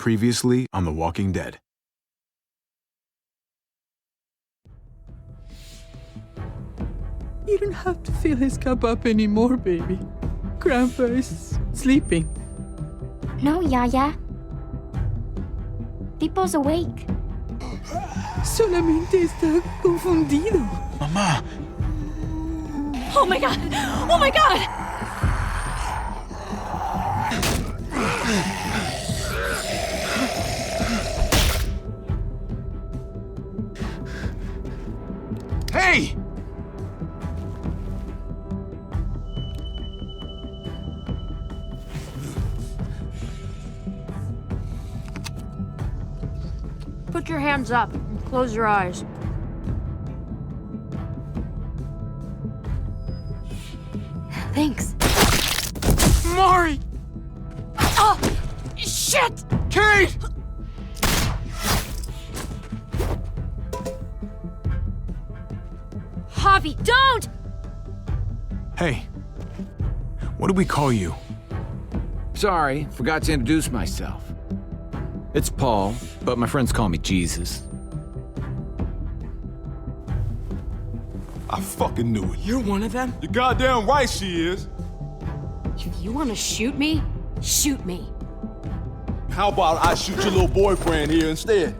Previously on The Walking Dead. You don't have to fill his cup up anymore, baby. Grandpa is sleeping. No, Yaya. Pipo's awake. Solamente está confundido. Mamá! Oh my god! Oh my god! Hey! Put your hands up and close your eyes. Thanks. Mari! Oh! Shit! Kate! Javi, don't! Hey. What do we call you? Sorry, forgot to introduce myself. It's Paul, but my friends call me Jesus. I fucking knew it. You're one of them? You're goddamn right she is. If you want to shoot me, shoot me. How about I shoot your little boyfriend here instead?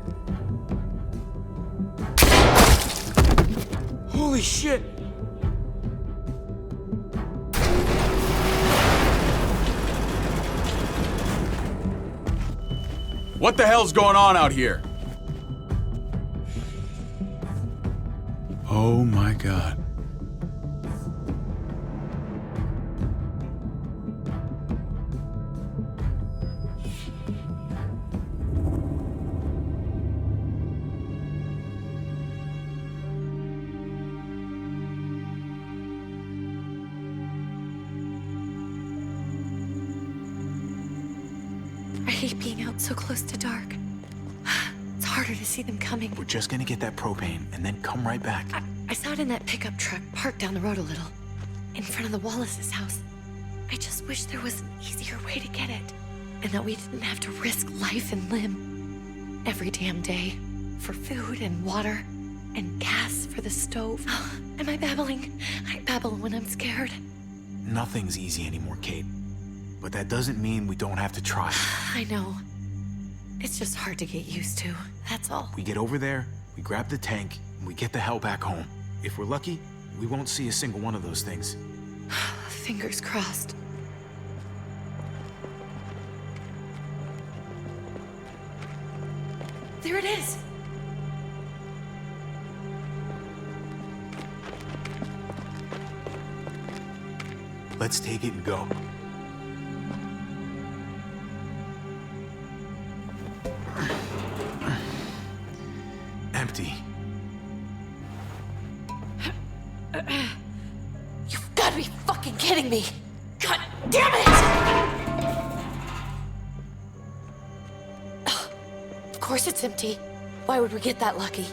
Holy shit! What the hell's going on out here? Oh my god. I hate being out so close to dark. It's harder to see them coming. We're just gonna get that propane and then come right back. I saw it in that pickup truck parked down the road a little, in front of the Wallace's house. I just wish there was an easier way to get it, and that we didn't have to risk life and limb every damn day for food and water and gas for the stove. Am I babbling? I babble when I'm scared. Nothing's easy anymore, Kate. But that doesn't mean we don't have to try. I know. It's just hard to get used to, that's all. We get over there, we grab the tank, and we get the hell back home. If we're lucky, we won't see a single one of those things. Fingers crossed. There it is! Let's take it and go. Empty. You've got to be fucking kidding me! God damn it! Of course it's empty. Why would we get that lucky?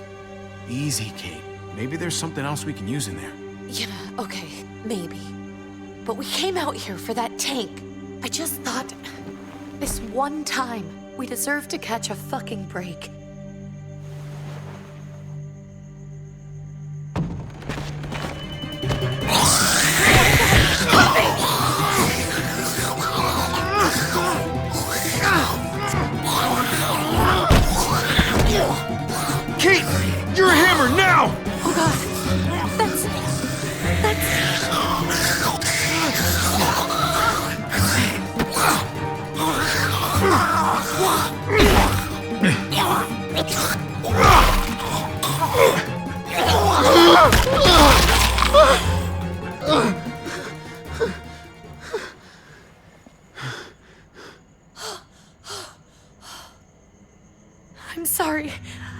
Easy, Kate. Maybe there's something else we can use in there. Yeah, okay, maybe. But we came out here for that tank. I just thought, this one time, we deserve to catch a fucking break. Kate! You're a hammer now! Oh god, that's... I'm sorry.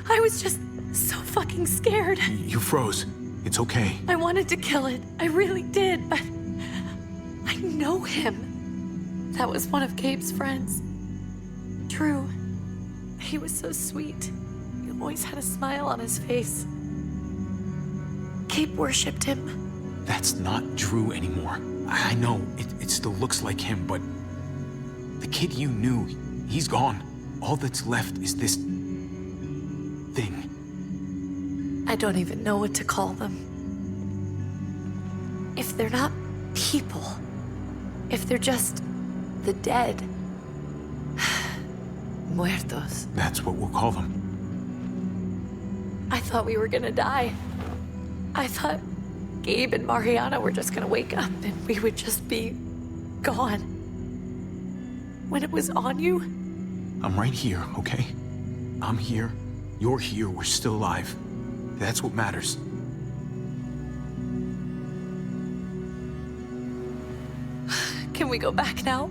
I was just so fucking scared. You froze. It's okay. I wanted to kill it. I really did, but I know him. That was one of Gabe's friends. Drew. He was so sweet. He always had a smile on his face. Gabe worshipped him. That's not Drew anymore. I know, it still looks like him, but the kid you knew, he's gone. All that's left is this thing. I don't even know what to call them. If they're not people, if they're just the dead, muertos. That's what we'll call them. I thought we were gonna die. I thought Gabe and Mariana were just gonna wake up and we would just be gone. When it was on you, I'm right here, okay? I'm here. You're here. We're still alive. That's what matters. can we go back now?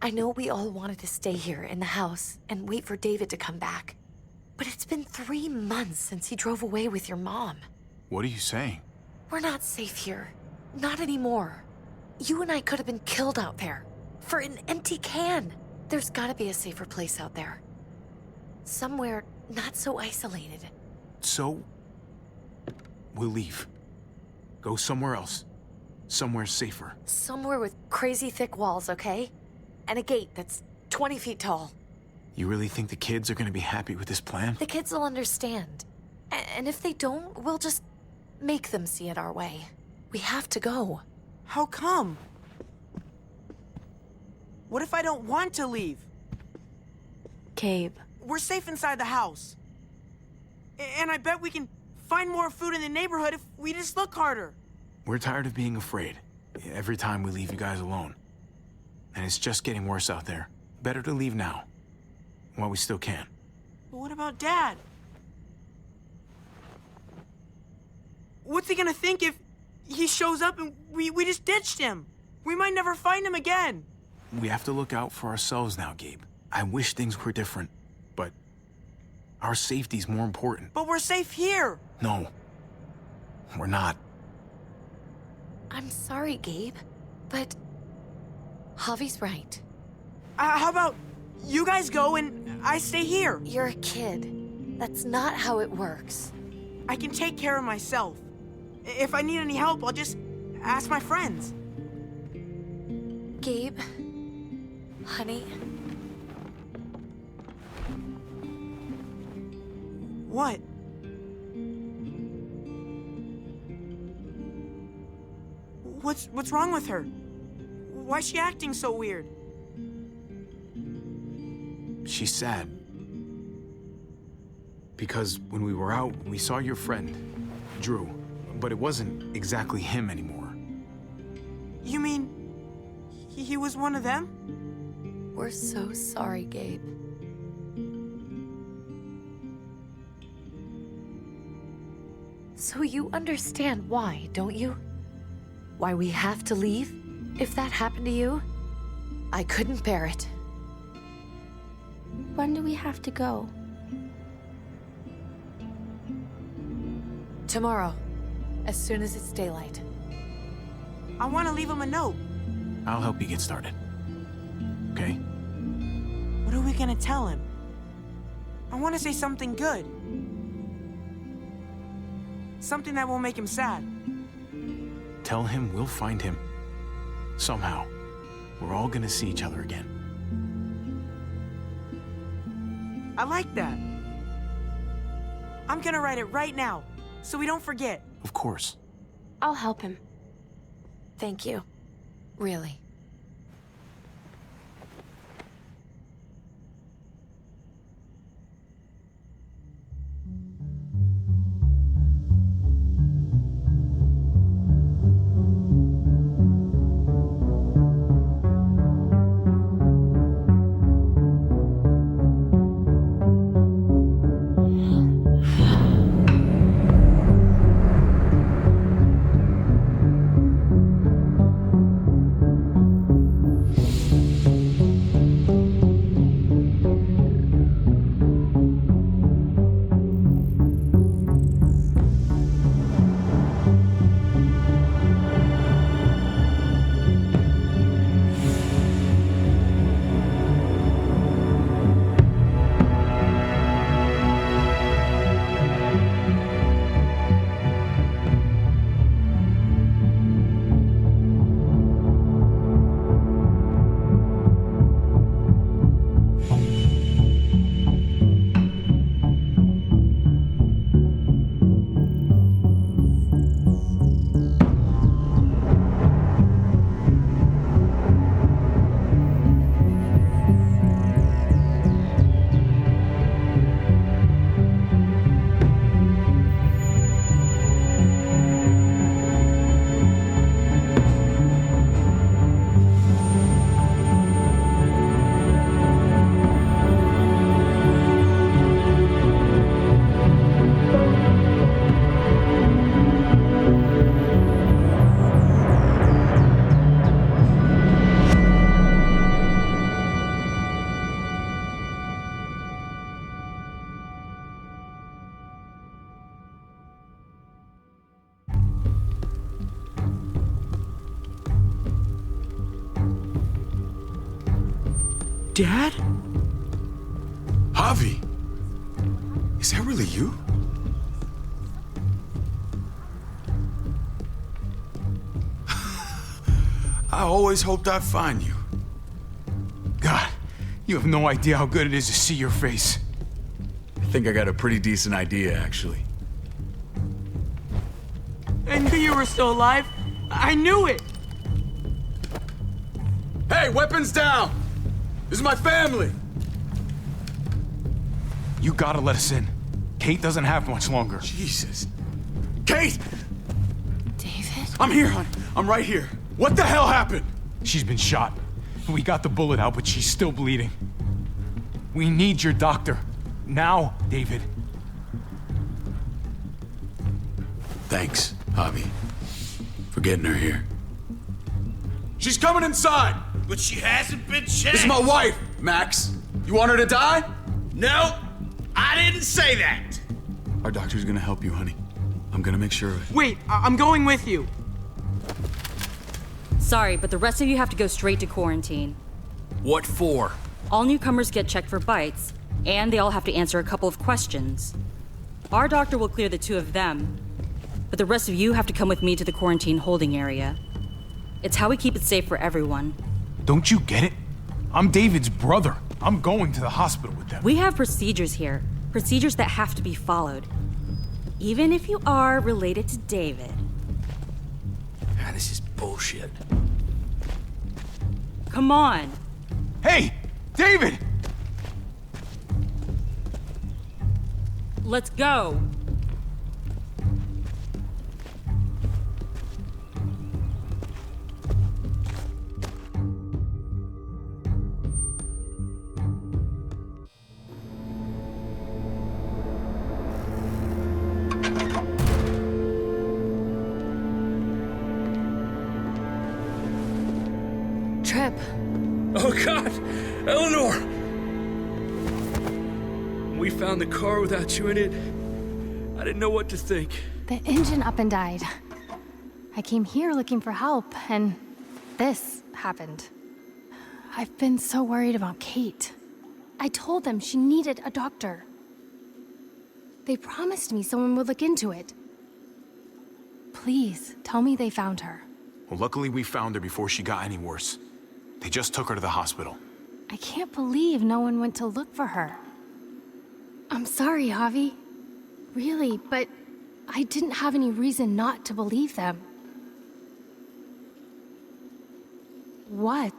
I know we all wanted to stay here in the house and wait for David to come back. But it's been 3 months since he drove away with your mom. What are you saying? We're not safe here. Not anymore. You and I could have been killed out there. For an empty can. There's gotta be a safer place out there. Somewhere not so isolated. So, we'll leave. Go somewhere else. Somewhere safer. Somewhere with crazy thick walls, okay? And a gate that's 20 feet tall. You really think the kids are gonna be happy with this plan? The kids will understand. And if they don't, we'll just make them see it our way. We have to go. How come? What if I don't want to leave? Gabe. We're safe inside the house. And I bet we can find more food in the neighborhood if we just look harder. We're tired of being afraid. Every time we leave you guys alone. And it's just getting worse out there. Better to leave now. While we still can. But what about Dad? What's he gonna think if he shows up and we just ditched him? We might never find him again. We have to look out for ourselves now, Gabe. I wish things were different, but our safety's more important. But we're safe here. No, we're not. I'm sorry, Gabe, but Javi's right. How about you guys go and I stay here? You're a kid. That's not how it works. I can take care of myself. If I need any help, I'll just ask my friends. Gabe, honey. What? What's wrong with her? Why's she acting so weird? She's sad. Because when we were out, we saw your friend, Drew. But it wasn't exactly him anymore. You mean he was one of them? We're so sorry, Gabe. So you understand why, don't you? Why we have to leave? If that happened to you, I couldn't bear it. When do we have to go? Tomorrow, as soon as it's daylight. I want to leave him a note. I'll help you get started. Okay? What are we gonna tell him? I want to say something good. Something that won't make him sad. Tell him we'll find him. Somehow. We're all gonna see each other again. I like that. I'm gonna write it right now, so we don't forget. Of course. I'll help him. Thank you. Really. Dad? Javi, is that really you? I always hoped I'd find you. God, you have no idea how good it is to see your face. I think I got a pretty decent idea, actually. I knew you were still alive. I knew it. Hey, weapons down! This is my family! You gotta let us in. Kate doesn't have much longer. Jesus. Kate! David? I'm here, hon. I'm right here. What the hell happened? She's been shot. We got the bullet out, but she's still bleeding. We need your doctor. Now, David. Thanks, Javi, for getting her here. She's coming inside! But she hasn't been checked. This is my wife, Max. You want her to die? No, I didn't say that. Our doctor's gonna help you, honey. I'm gonna make sure of it. Wait, I'm going with you. Sorry, but the rest of you have to go straight to quarantine. What for? All newcomers get checked for bites, and they all have to answer a couple of questions. Our doctor will clear the two of them, but the rest of you have to come with me to the quarantine holding area. It's how we keep it safe for everyone. Don't you get it? I'm David's brother. I'm going to the hospital with them. We have procedures here, procedures that have to be followed. Even if you are related to David. Ah, this is bullshit. Come on. Hey, David! Let's go. Trip. Oh God, Eleanor! We found the car without you in it. I didn't know what to think. The engine up and died. I came here looking for help, and this happened. I've been so worried about Kate. I told them she needed a doctor. They promised me someone would look into it. Please, tell me they found her. Well, luckily we found her before she got any worse. They just took her to the hospital. I can't believe no one went to look for her. I'm sorry, Javi. Really, but I didn't have any reason not to believe them. What?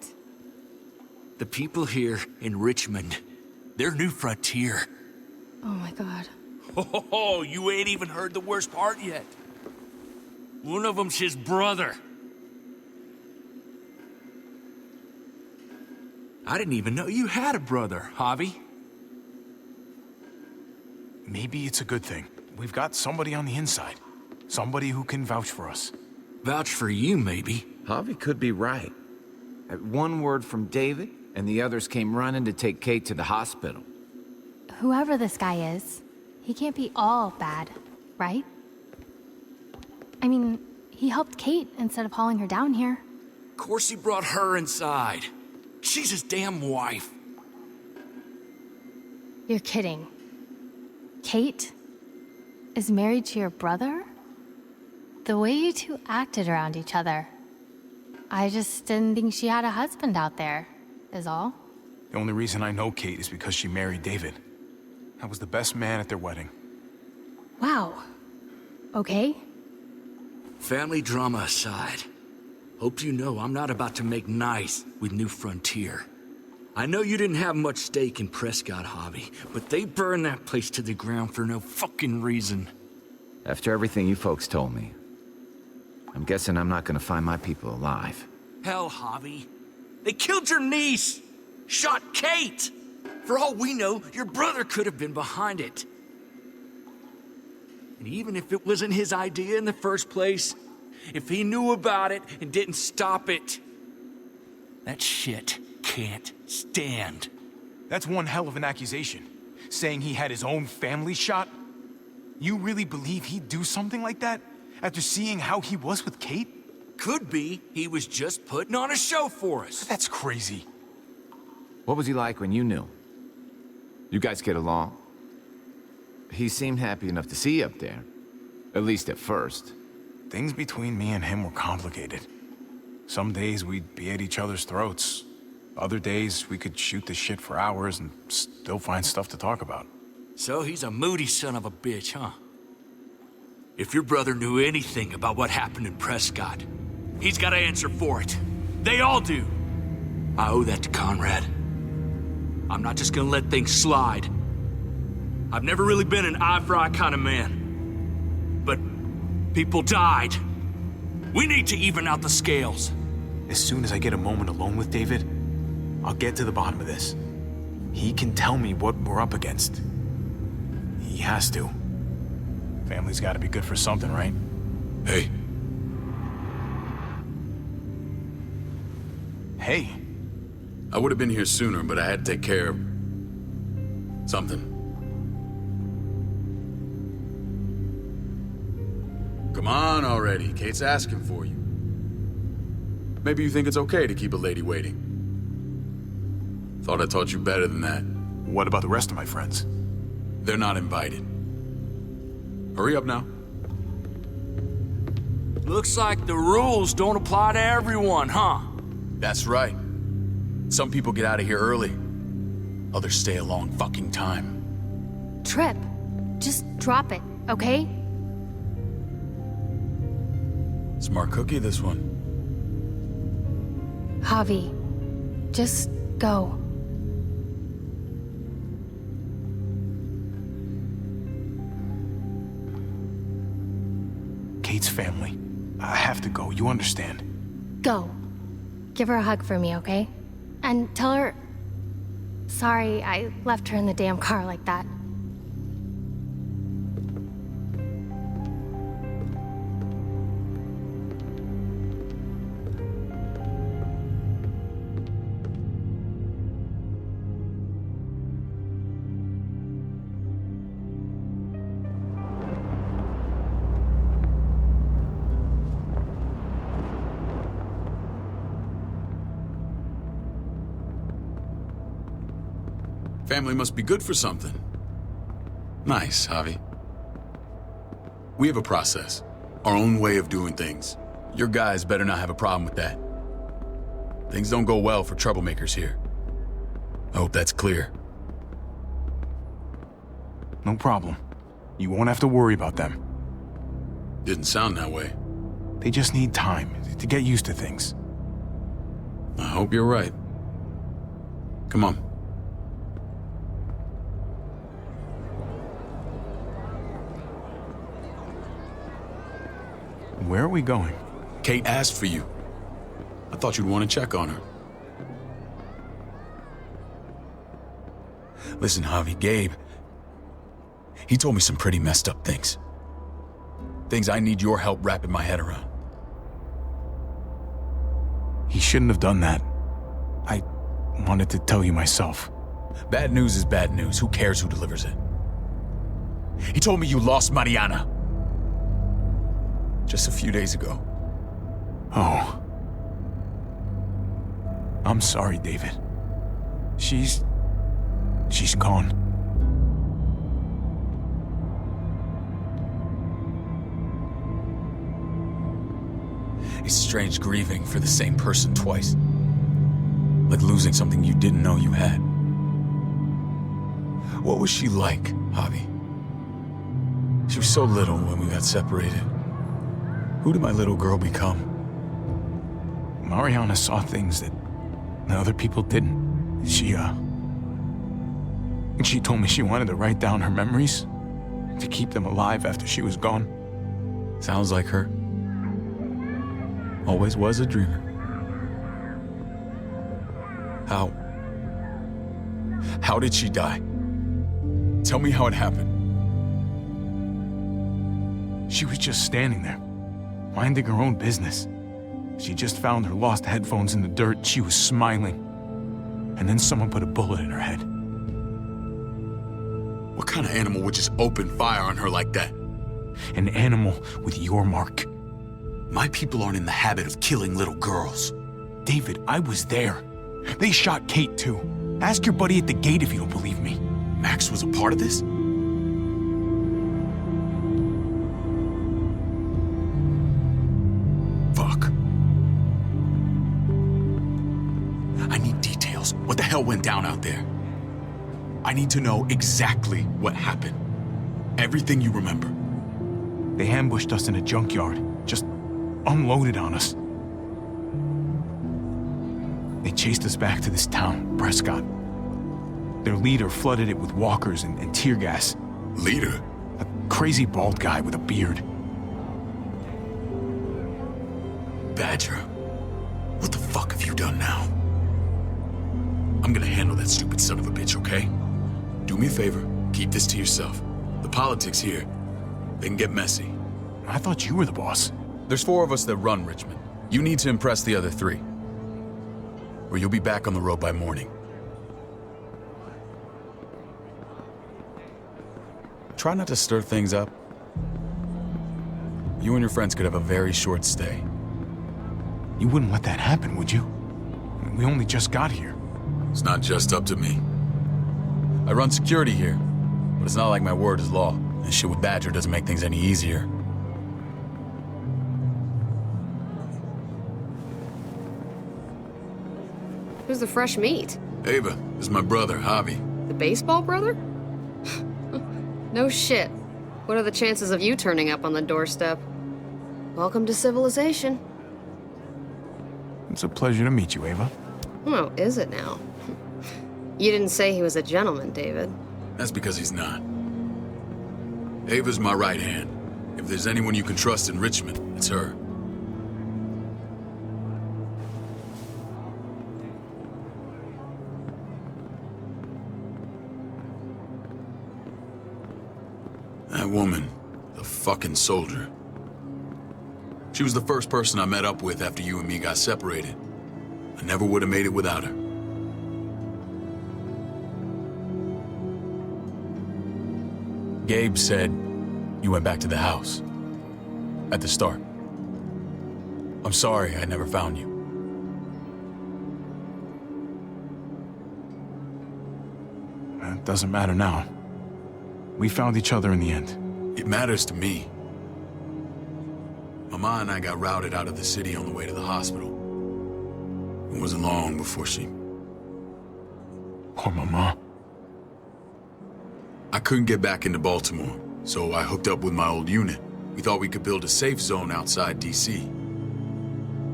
The people here in Richmond, their new frontier. Oh my God. Oh, you ain't even heard the worst part yet. One of them's his brother. I didn't even know you had a brother, Javi. Maybe it's a good thing. We've got somebody on the inside. Somebody who can vouch for us. Vouch for you, maybe. Javi could be right. At one word from David, and the others came running to take Kate to the hospital. Whoever this guy is, he can't be all bad, right? I mean, he helped Kate instead of hauling her down here. Of course he brought her inside. She's his damn wife. You're kidding. Kate is married to your brother? The way you two acted around each other. I just didn't think she had a husband out there, is all. The only reason I know Kate is because she married David. I was the best man at their wedding. Wow. Okay. Family drama aside, hope you know I'm not about to make nice with New Frontier. I know you didn't have much stake in Prescott, Javi, but they burned that place to the ground for no fucking reason. After everything you folks told me, I'm guessing I'm not gonna find my people alive. Hell, Javi. They killed your niece! Shot Kate! For all we know, your brother could have been behind it. And even if it wasn't his idea in the first place, if he knew about it and didn't stop it, that shit can't stand. That's one hell of an accusation. Saying he had his own family shot? You really believe he'd do something like that? After seeing how he was with Kate? Could be he was just putting on a show for us. That's crazy. What was he like when you knew? You guys get along? He seemed happy enough to see you up there. At least at first. Things between me and him were complicated. Some days we'd be at each other's throats. Other days we could shoot the shit for hours and still find stuff to talk about. So he's a moody son of a bitch, huh? If your brother knew anything about what happened in Prescott, he's got to answer for it. They all do. I owe that to Conrad. I'm not just gonna let things slide. I've never really been an eye-for-eye kind of man. But people died. We need to even out the scales. As soon as I get a moment alone with David, I'll get to the bottom of this. He can tell me what we're up against. He has to. Family's gotta be good for something, right? Hey. Hey. I would have been here sooner, but I had to take care of something. Come on already. Kate's asking for you. Maybe you think it's okay to keep a lady waiting. Thought I taught you better than that. What about the rest of my friends? They're not invited. Hurry up now. Looks like the rules don't apply to everyone, huh? That's right. Some people get out of here early. Others stay a long fucking time. Trip, just drop it, okay? Smart cookie, this one. Javi, just go. Kate's family. I have to go, you understand. Go. Give her a hug for me, okay? And tell her... Sorry, I left her in the damn car like that. Family must be good for something. Nice, Javi. We have a process, our own way of doing things. Your guys better not have a problem with that. Things don't go well for troublemakers here. I hope that's clear. No problem. You won't have to worry about them. Didn't sound that way. They just need time to get used to things. I hope you're right. Come on. Where are we going? Kate asked for you. I thought you'd want to check on her. Listen, Javi, Gabe, he told me some pretty messed up things. Things I need your help wrapping my head around. He shouldn't have done that. I wanted to tell you myself. Bad news is bad news. Who cares who delivers it? He told me you lost Mariana. Just a few days ago. Oh. I'm sorry, David. She's gone. It's strange grieving for the same person twice. Like losing something you didn't know you had. What was she like, Javi? She was so little when we got separated. Who did my little girl become? Mariana saw things that other people didn't. She told me she wanted to write down her memories to keep them alive after she was gone. Sounds like her. Always was a dreamer. How did she die? Tell me how it happened. She was just standing there, minding her own business. She just found her lost headphones in the dirt. She was smiling. And then someone put a bullet in her head. What kind of animal would just open fire on her like that? An animal with your mark. My people aren't in the habit of killing little girls. David, I was there. They shot Kate too. Ask your buddy at the gate if you don't believe me. Max was a part of this? Fuck. I need details. What the hell went down out there? I need to know exactly what happened. Everything you remember. They ambushed us in a junkyard. Just unloaded on us. They chased us back to this town, Prescott. Their leader flooded it with walkers and tear gas. Leader? A crazy bald guy with a beard. Badger, what the fuck have you done now? I'm gonna handle that stupid son of a bitch, okay? Do me a favor, keep this to yourself. The politics here, they can get messy. I thought you were the boss. There's 4 of us that run Richmond. You need to impress the other 3. Or you'll be back on the road by morning. Try not to stir things up. You and your friends could have a very short stay. You wouldn't let that happen, would you? We only just got here. It's not just up to me. I run security here, but it's not like my word is law. And shit with Badger doesn't make things any easier. Who's the fresh meat? Ava, this is my brother, Javi. The baseball brother? No shit. What are the chances of you turning up on the doorstep? Welcome to civilization. It's a pleasure to meet you, Ava. Oh, is it now? You didn't say he was a gentleman, David. That's because he's not. Ava's my right hand. If there's anyone you can trust in Richmond, it's her. That woman, the fucking soldier. She was the first person I met up with after you and me got separated. I never would have made it without her. Gabe said you went back to the house. At the start. I'm sorry I never found you. It doesn't matter now. We found each other in the end. It matters to me. Mama and I got routed out of the city on the way to the hospital. It wasn't long before she... Poor Mama. I couldn't get back into Baltimore, so I hooked up with my old unit. We thought we could build a safe zone outside D.C.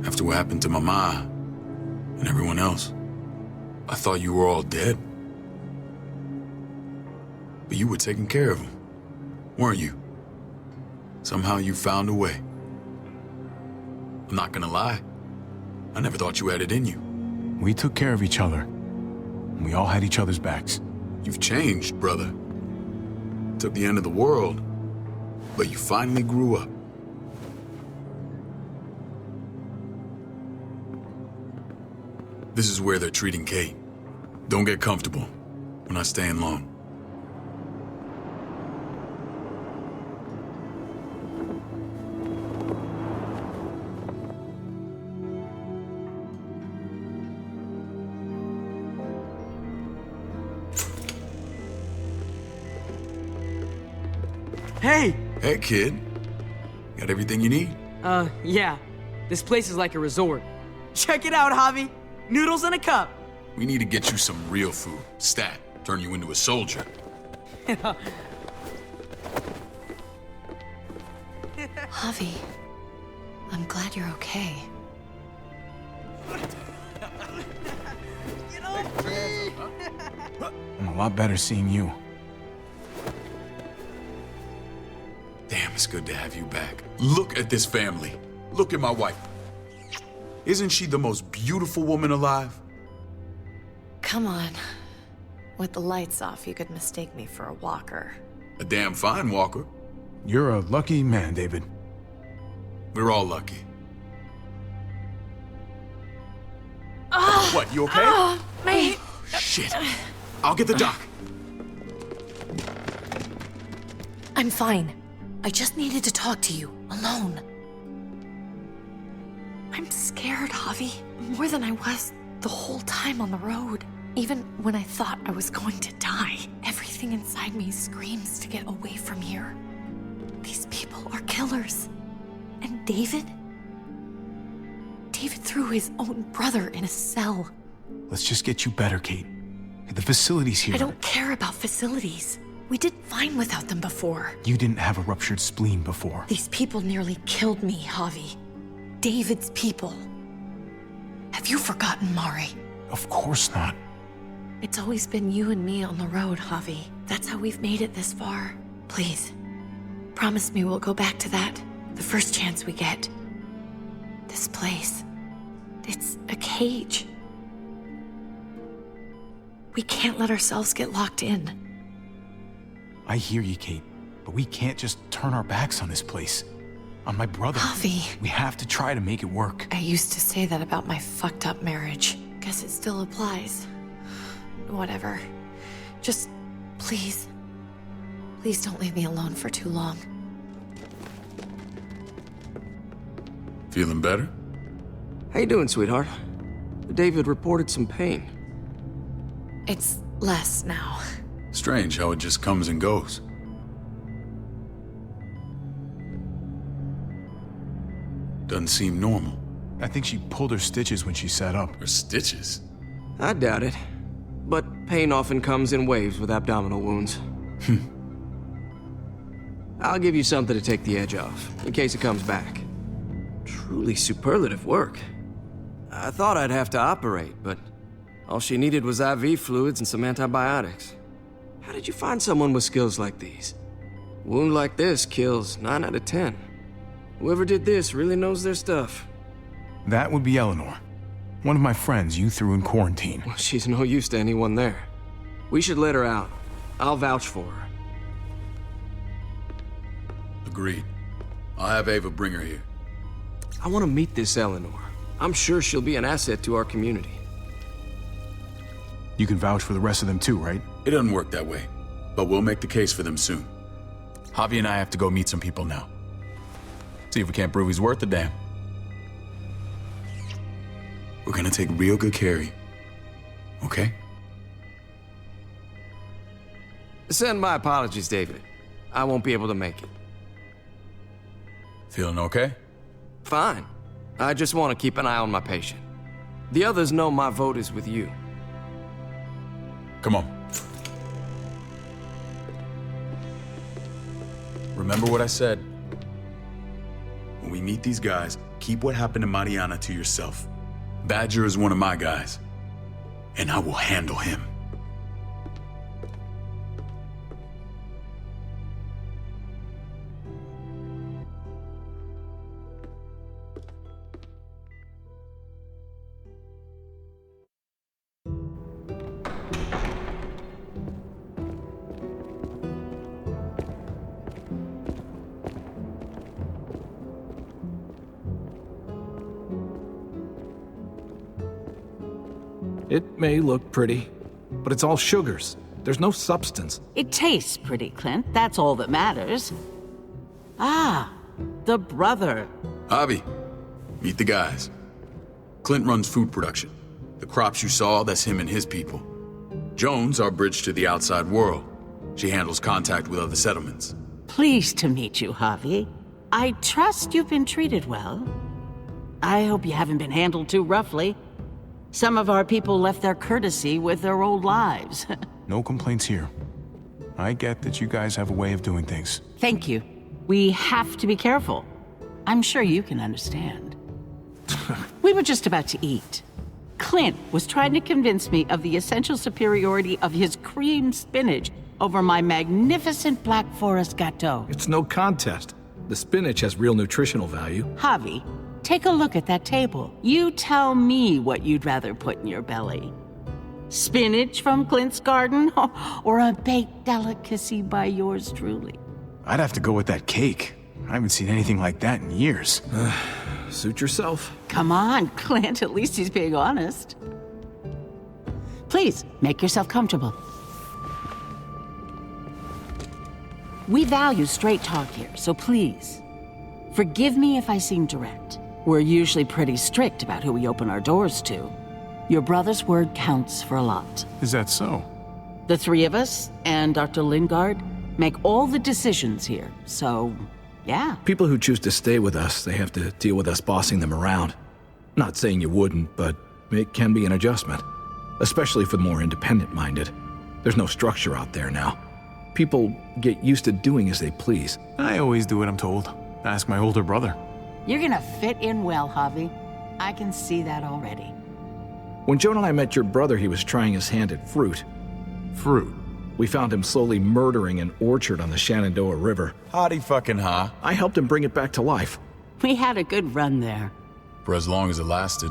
After what happened to Mama and everyone else, I thought you were all dead. But you were taking care of them, weren't you? Somehow you found a way. I'm not gonna lie. I never thought you had it in you. We took care of each other. We all had each other's backs. You've changed, brother. Took the end of the world, but you finally grew up. This is where they're treating Kate. Don't get comfortable. We're not staying long. Hey! Hey, kid. Got everything you need? Yeah. This place is like a resort. Check it out, Javi. Noodles in a cup. We need to get you some real food. Stat. Turn you into a soldier. Javi, I'm glad you're okay. I'm a lot better seeing you. Damn, it's good to have you back. Look at this family. Look at my wife. Isn't she the most beautiful woman alive? Come on. With the lights off, you could mistake me for a walker. A damn fine walker. You're a lucky man, David. We're all lucky. What, you okay? My... Shit. I'll get the doc. I'm fine. I just needed to talk to you, alone. I'm scared, Javi. More than I was the whole time on the road. Even when I thought I was going to die, everything inside me screams to get away from here. These people are killers. And David? David threw his own brother in a cell. Let's just get you better, Kate. The facility's here. I don't care about facilities. We did fine without them before. You didn't have a ruptured spleen before. These people nearly killed me, Javi. David's people. Have you forgotten, Mari? Of course not. It's always been you and me on the road, Javi. That's how we've made it this far. Please, promise me we'll go back to that the first chance we get. This place, it's a cage. We can't let ourselves get locked in. I hear you, Kate, but we can't just turn our backs on this place. On my brother. Javi. We have to try to make it work. I used to say that about my fucked up marriage. Guess it still applies. Whatever. Just, please. Please don't leave me alone for too long. Feeling better? How you doing, sweetheart? David reported some pain. It's less now. Strange how it just comes and goes. Doesn't seem normal. I think she pulled her stitches when she sat up. Her stitches? I doubt it. But pain often comes in waves with abdominal wounds. I'll give you something to take the edge off, in case it comes back. Truly superlative work. I thought I'd have to operate, but all she needed was IV fluids and some antibiotics. How did you find someone with skills like these? A wound like this kills 9 out of 10. Whoever did this really knows their stuff. That would be Eleanor. One of my friends you threw in quarantine. Well, she's no use to anyone there. We should let her out. I'll vouch for her. Agreed. I'll have Ava bring her here. I want to meet this Eleanor. I'm sure she'll be an asset to our community. You can vouch for the rest of them too, right? It doesn't work that way, but we'll make the case for them soon. Javi and I have to go meet some people now. See if we can't prove he's worth a damn. We're gonna take real good care of you. Okay? Send my apologies, David. I won't be able to make it. Feeling okay? Fine. I just want to keep an eye on my patient. The others know my vote is with you. Come on. Remember what I said. When we meet these guys, keep what happened to Mariana to yourself. Badger is one of my guys, and I will handle him. It may look pretty, but it's all sugars. There's no substance. It tastes pretty, Clint. That's all that matters. Ah, the brother. Javi, meet the guys. Clint runs food production. The crops you saw, that's him and his people. Jones, our bridge to the outside world. She handles contact with other settlements. Pleased to meet you, Javi. I trust you've been treated well. I hope you haven't been handled too roughly. Some of our people left their courtesy with their old lives. No complaints here. I get that you guys have a way of doing things. Thank you. We have to be careful. I'm sure you can understand. We were just about to eat. Clint was trying to convince me of the essential superiority of his cream spinach over my magnificent Black Forest gâteau. It's no contest. The spinach has real nutritional value. Javi, take a look at that table. You tell me what you'd rather put in your belly. Spinach from Clint's garden, or a baked delicacy by yours truly? I'd have to go with that cake. I haven't seen anything like that in years. Suit yourself. Come on, Clint, at least he's being honest. Please, make yourself comfortable. We value straight talk here, so please, forgive me if I seem direct. We're usually pretty strict about who we open our doors to. Your brother's word counts for a lot. Is that so? The three of us and Dr. Lingard make all the decisions here, so yeah. People who choose to stay with us, they have to deal with us bossing them around. Not saying you wouldn't, but it can be an adjustment. Especially for the more independent-minded. There's no structure out there now. People get used to doing as they please. I always do what I'm told. Ask my older brother. You're gonna fit in well, Javi. I can see that already. When Joan and I met your brother, he was trying his hand at fruit. Fruit? We found him slowly murdering an orchard on the Shenandoah River. Howdy fucking ha. I helped him bring it back to life. We had a good run there. For as long as it lasted.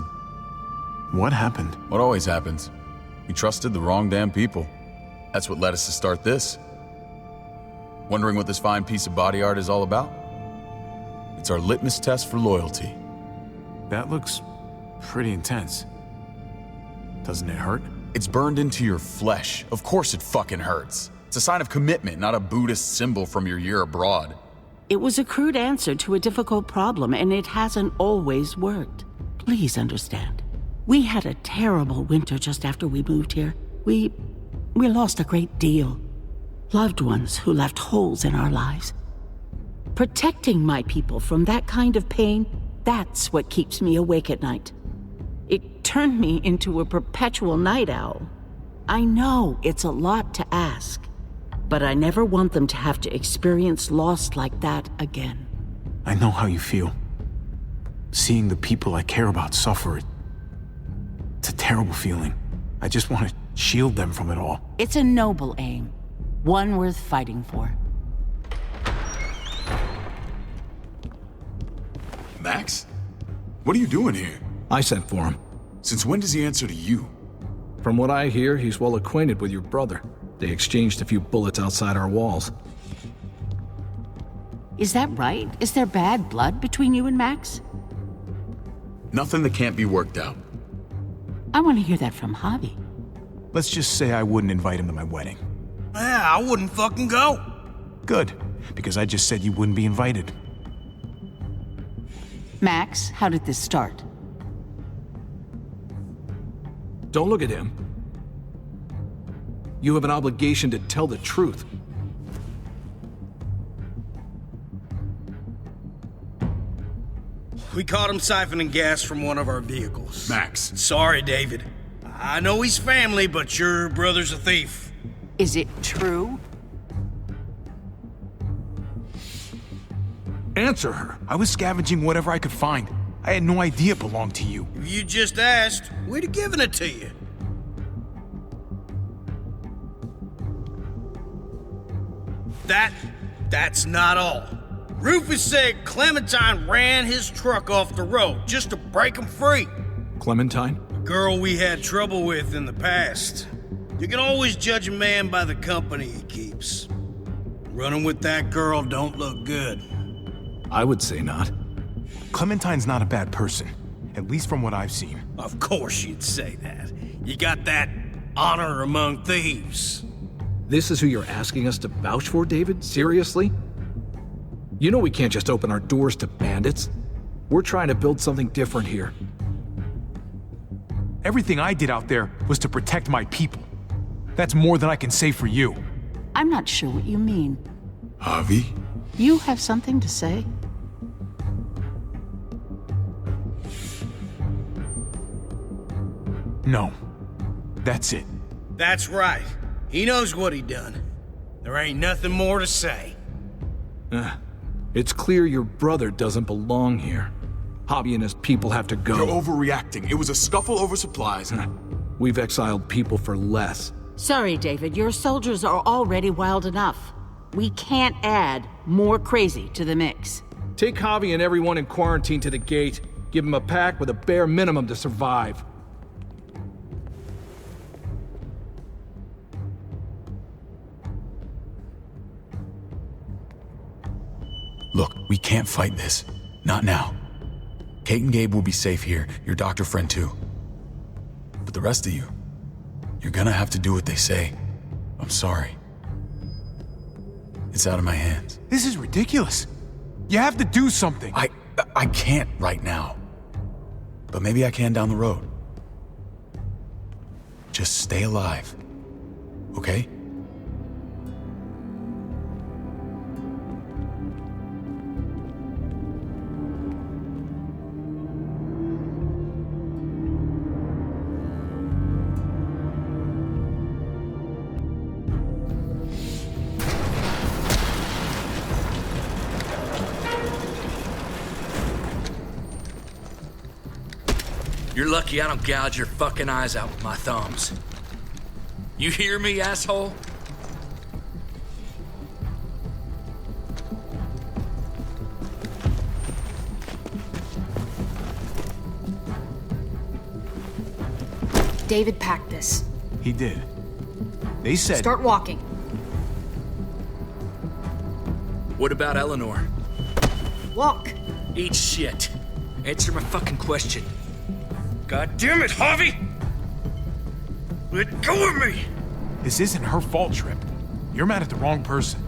What happened? What always happens. We trusted the wrong damn people. That's what led us to start this. Wondering what this fine piece of body art is all about? It's our litmus test for loyalty. That looks pretty intense. Doesn't it hurt? It's burned into your flesh. Of course it fucking hurts. It's a sign of commitment, not a Buddhist symbol from your year abroad. It was a crude answer to a difficult problem, and it hasn't always worked. Please understand. We had a terrible winter just after we moved here. We lost a great deal. Loved ones who left holes in our lives. Protecting my people from that kind of pain, that's what keeps me awake at night. It turned me into a perpetual night owl. I know it's a lot to ask, but I never want them to have to experience loss like that again. I know how you feel. Seeing the people I care about suffer, it's a terrible feeling. I just want to shield them from it all. It's a noble aim, one worth fighting for. Max? What are you doing here? I sent for him. Since when does he answer to you? From what I hear, he's well acquainted with your brother. They exchanged a few bullets outside our walls. Is that right? Is there bad blood between you and Max? Nothing that can't be worked out. I want to hear that from Javi. Let's just say I wouldn't invite him to my wedding. Yeah, I wouldn't fucking go. Good, because I just said you wouldn't be invited. Max, how did this start? Don't look at him. You have an obligation to tell the truth. We caught him siphoning gas from one of our vehicles. Max. Sorry, David. I know he's family, but your brother's a thief. Is it true? Answer her. I was scavenging whatever I could find. I had no idea it belonged to you. If you just asked, we'd have given it to you. That's not all. Rufus said Clementine ran his truck off the road just to break him free. Clementine? A girl we had trouble with in the past. You can always judge a man by the company he keeps. Running with that girl don't look good. I would say not. Clementine's not a bad person, at least from what I've seen. Of course you'd say that. You got that honor among thieves. This is who you're asking us to vouch for, David? Seriously? You know we can't just open our doors to bandits. We're trying to build something different here. Everything I did out there was to protect my people. That's more than I can say for you. I'm not sure what you mean. Javi? You have something to say? No. That's it. That's right. He knows what he done. There ain't nothing more to say. It's clear your brother doesn't belong here. Javi and his people have to go. You're overreacting. It was a scuffle over supplies. We've exiled people for less. Sorry, David. Your soldiers are already wild enough. We can't add more crazy to the mix. Take Javi and everyone in quarantine to the gate. Give them a pack with a bare minimum to survive. Look, we can't fight this. Not now. Kate and Gabe will be safe here, your doctor friend too. But the rest of you, you're gonna have to do what they say. I'm sorry. It's out of my hands. This is ridiculous. You have to do something. I can't right now. But maybe I can down the road. Just stay alive. Okay? You're lucky I don't gouge your fucking eyes out with my thumbs. You hear me, asshole? David packed this. He did. They said... Start walking. What about Eleanor? Walk. Eat shit. Answer my fucking question. God damn it, Harvey! Let go of me! This isn't her fault, Trip. You're mad at the wrong person.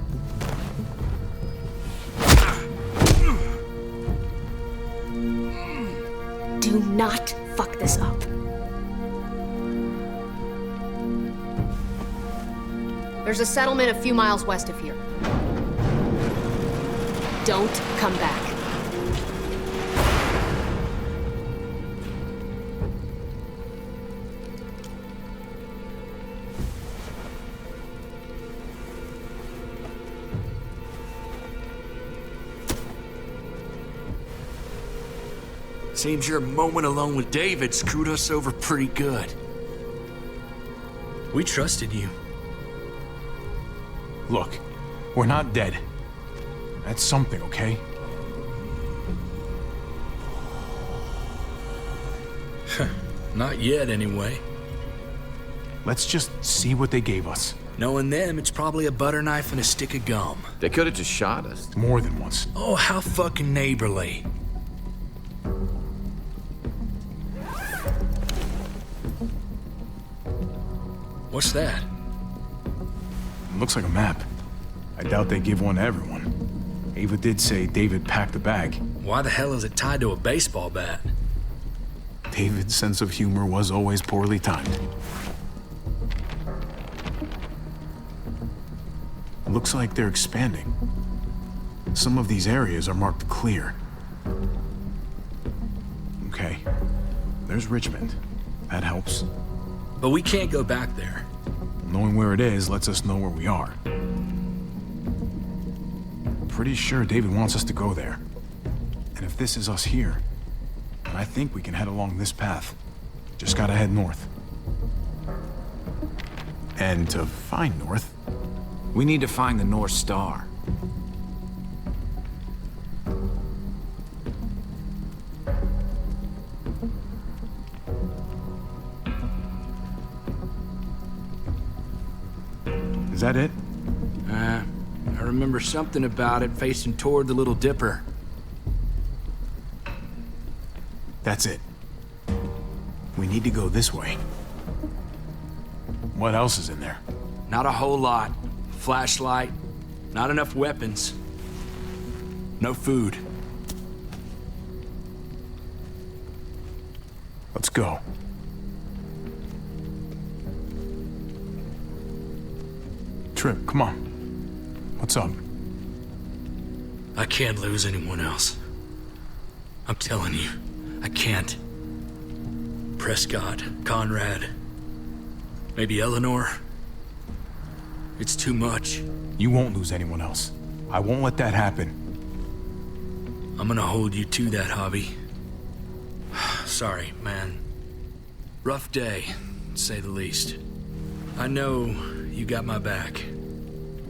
Do not fuck this up. There's a settlement a few miles west of here. Don't come back. Seems your moment alone with David screwed us over pretty good. We trusted you. Look, we're not dead. That's something, okay? Not yet, anyway. Let's just see what they gave us. Knowing them, it's probably a butter knife and a stick of gum. They could have just shot us. More than once. Oh, how fucking neighborly. What's that? Looks like a map. I doubt they give one to everyone. Ava did say David packed the bag. Why the hell is it tied to a baseball bat? David's sense of humor was always poorly timed. Looks like they're expanding. Some of these areas are marked clear. Okay. There's Richmond. That helps. But we can't go back there. Knowing where it is lets us know where we are. Pretty sure David wants us to go there. And if this is us here, then I think we can head along this path. Just gotta head north. And to find north, We need to find the North Star. is that it? I remember something about it facing toward the Little Dipper. That's it. We need to go this way. What else is in there? Not a whole lot. Flashlight, not enough weapons. No food. Let's go. Trip, come on. What's up? I can't lose anyone else. I'm telling you, I can't. Prescott, Conrad, maybe Eleanor. It's too much. You won't lose anyone else. I won't let that happen. I'm gonna hold you to that, Javi. Sorry, man. Rough day, to say the least. I know you got my back,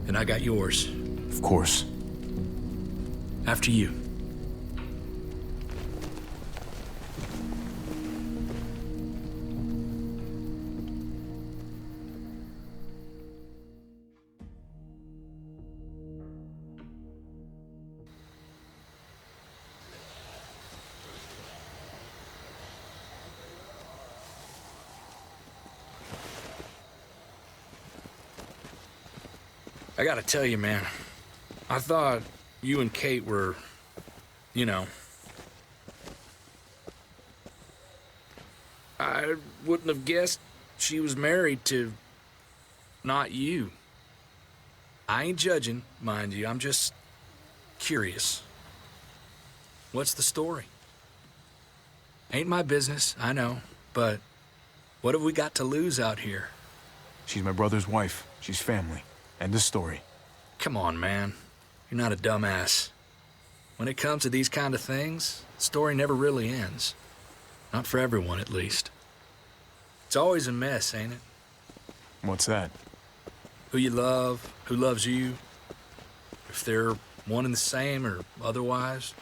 and I got yours. Of course. After you. I gotta tell you, man, I thought you and Kate were, you know... I wouldn't have guessed she was married to... not you. I ain't judging, mind you. I'm just curious. What's the story? Ain't my business, I know, but what have we got to lose out here? She's my brother's wife. She's family. End of story. Come on, man. You're not a dumbass. When it comes to these kind of things, the story never really ends. Not for everyone, at least. It's always a mess, ain't it? What's that? Who you love, who loves you, if they're one and the same or otherwise.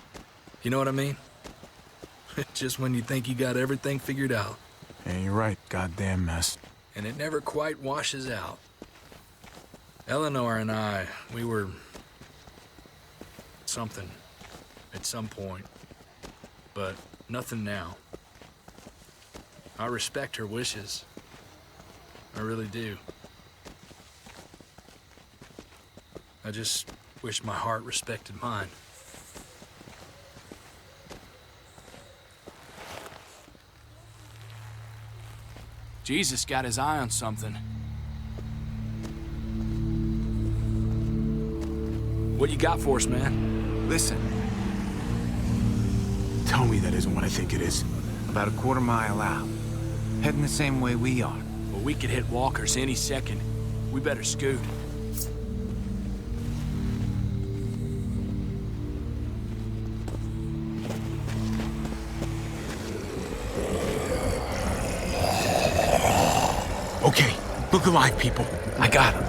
You know what I mean? Just when you think you got everything figured out. Yeah, you're right. Goddamn mess. And it never quite washes out. Eleanor and I, we were... something at some point, but nothing now. I respect her wishes. I really do. I just wish my heart respected mine. Jesus got his eye on something. What you got for us, man? Listen. Tell me that isn't what I think it is. About a quarter mile out. Heading the same way we are. Well, we could hit walkers any second. We better scoot. Okay, look alive, people. I got him.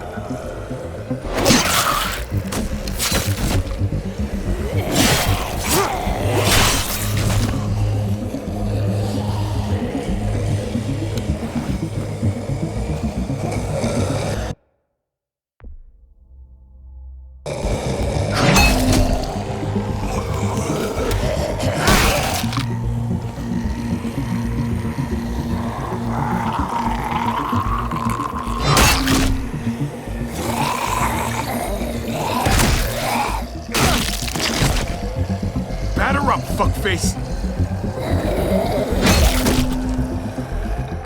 Fuckface.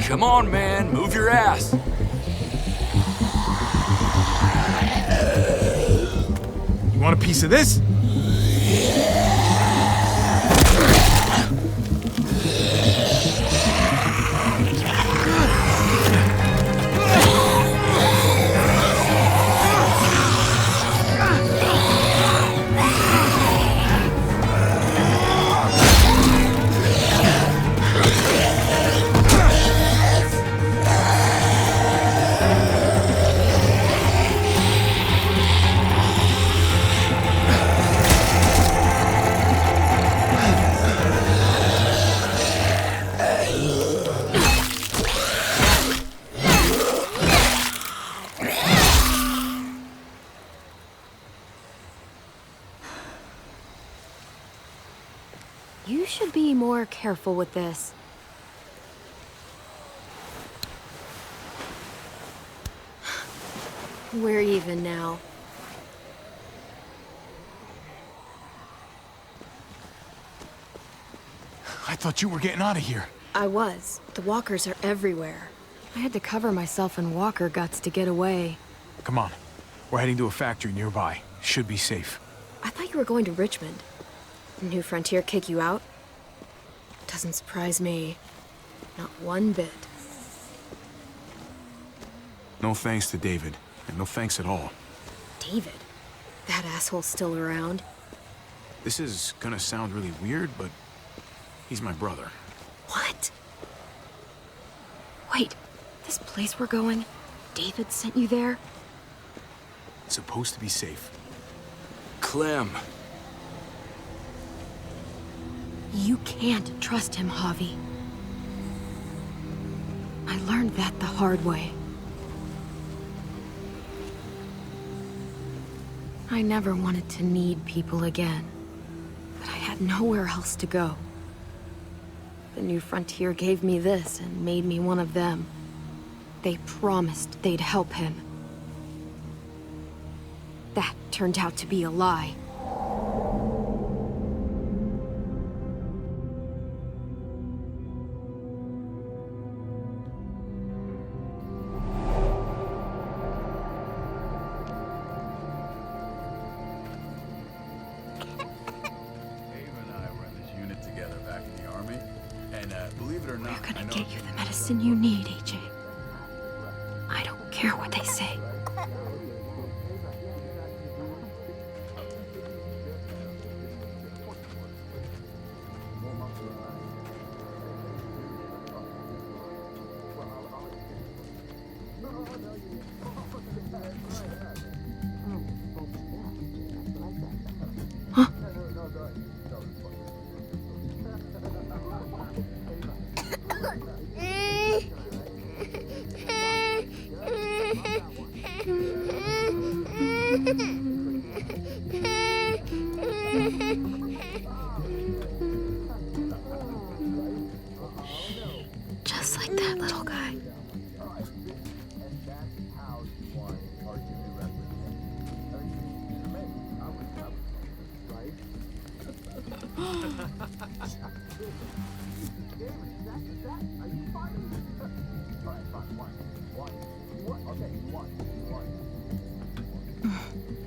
Come on, man. Move your ass. You want a piece of this? You should be more careful with this. We're even now. I thought you were getting out of here. I was. The walkers are everywhere. I had to cover myself in walker guts to get away. Come on. We're heading to a factory nearby. Should be safe. I thought you were going to Richmond. New Frontier kick you out? Doesn't surprise me. Not one bit. No thanks to David. And no thanks at all. David? That asshole's still around? This is gonna sound really weird, but he's my brother. What? Wait, this place we're going, David sent you there? It's supposed to be safe. Clem. You can't trust him, Javi. I learned that the hard way. I never wanted to need people again, but I had nowhere else to go. The New Frontier gave me this and made me one of them. They promised they'd help him. That turned out to be a lie. Believe it or not, We're gonna get you the medicine you need, AJ. I don't care what they say. Just like that little guy.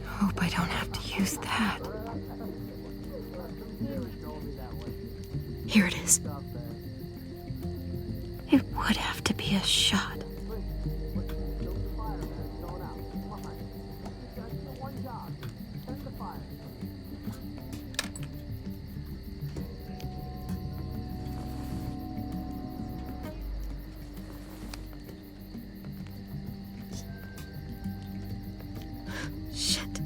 Hope I don't have to use that. Here it is. It would have to be a shot. Shit.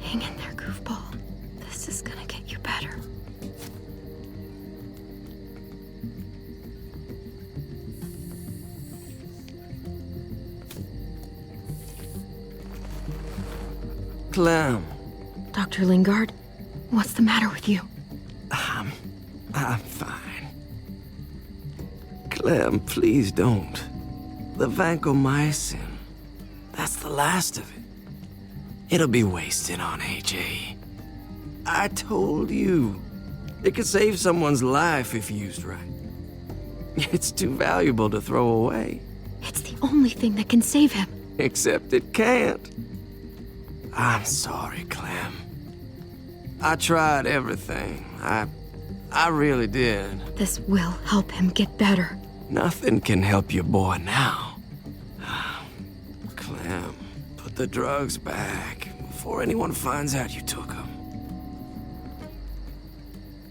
Hang in there, goofball. This is gonna get you better. Clem. Dr. Lingard, what's the matter with you? I'm fine. Clem, please don't. The vancomycin. That's the last of it. It'll be wasted on AJ. I told you. It could save someone's life if used right. It's too valuable to throw away. It's the only thing that can save him. Except it can't. I'm sorry, Clem. I tried everything. I really did. This will help him get better. Nothing can help your boy now. Clem, put the drugs back before anyone finds out you took them.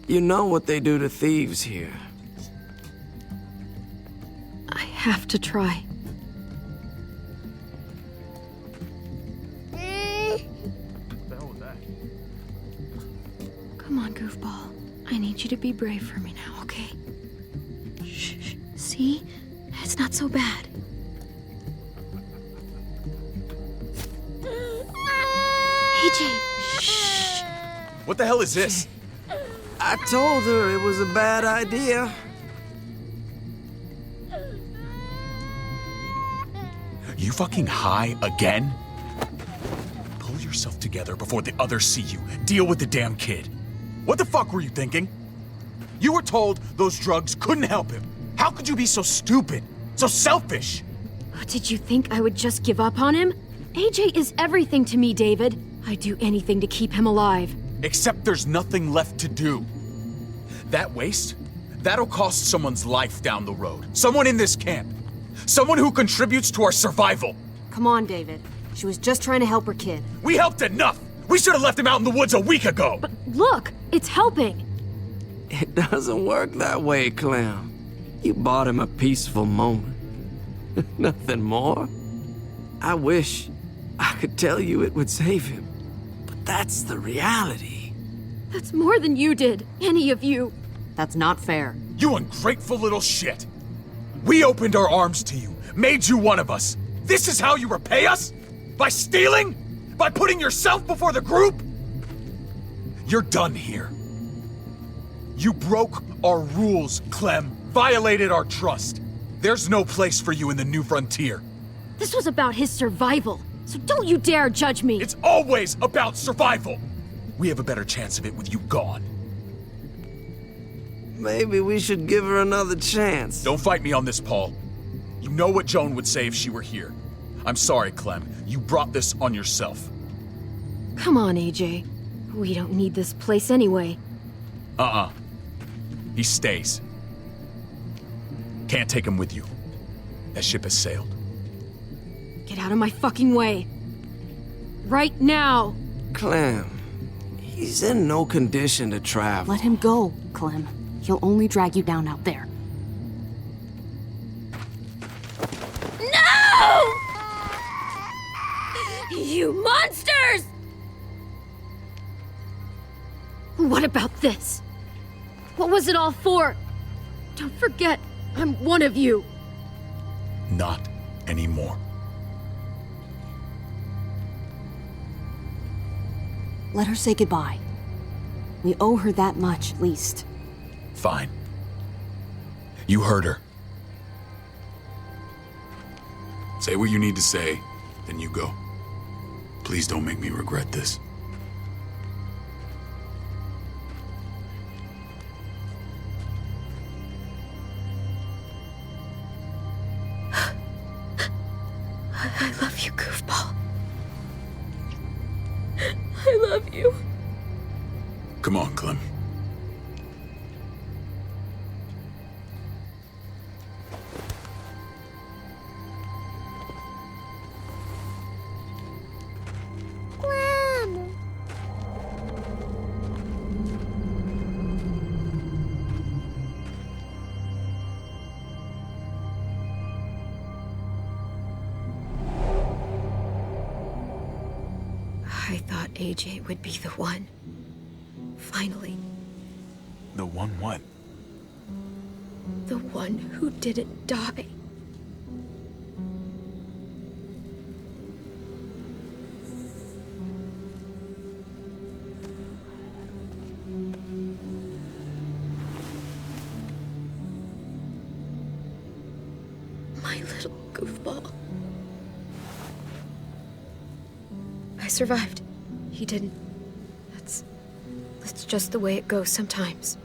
You know what they do to thieves here. I have to try. Come on, goofball. I need you to be brave for me now, okay? Shh. See? It's not so bad. AJ, shh. What the hell is this? I told her it was a bad idea. You fucking high again? Pull yourself together before the others see you. Deal with the damn kid. What the fuck were you thinking? You were told those drugs couldn't help him. How could you be so stupid? So selfish? Did you think I would just give up on him? AJ is everything to me, David. I'd do anything to keep him alive. Except there's nothing left to do. That waste? That'll cost someone's life down the road. Someone in this camp. Someone who contributes to our survival. Come on, David. She was just trying to help her kid. We helped enough! We should have left him out in the woods a week ago! But look, it's helping. It doesn't work that way, Clem. You bought him a peaceful moment. Nothing more. I wish I could tell you it would save him. But that's the reality. That's more than you did, any of you. That's not fair. You ungrateful little shit! We opened our arms to you, made you one of us. This is how you repay us? By stealing? By putting yourself before the group? You're done here. You broke our rules, Clem. Violated our trust. There's no place for you in the new frontier. This was about his survival, so don't you dare judge me. It's always about survival. We have a better chance of it with you gone. Maybe we should give her another chance. Don't fight me on this, Paul. You know what Joan would say if she were here. I'm sorry, Clem. You brought this on yourself. Come on, AJ. We don't need this place anyway. He stays. Can't take him with you. That ship has sailed. Get out of my fucking way. Right now. Clem, he's in no condition to travel. Let him go, Clem. He'll only drag you down out there. No! You monsters! What about this? What was it all for? Don't forget, I'm one of you. Not anymore. Let her say goodbye. We owe her that much, at least. Fine. You heard her. Say what you need to say, then you go. Please don't make me regret this. I love you, goofball. I love you. Come on, Clem. I thought AJ would be the one. Finally. The one what? The one who didn't die. My little goofball. I survived. He didn't. That's just the way it goes sometimes.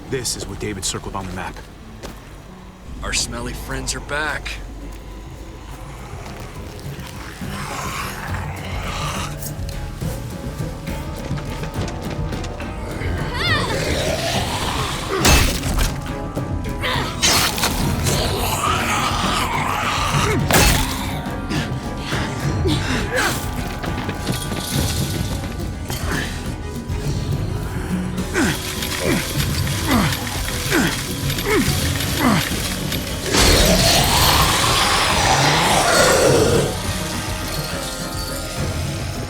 This is what David circled on the map. Our smelly friends are back.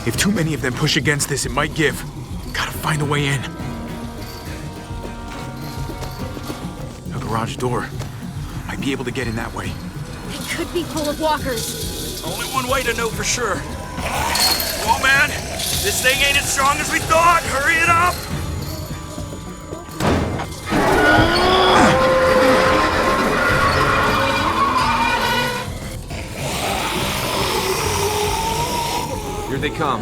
If too many of them push against this, it might give. Gotta find a way in. A garage door. Might be able to get in that way. It could be full of walkers. Only one way to know for sure. Whoa, man! This thing ain't as strong as we thought! Hurry it up! Here they come.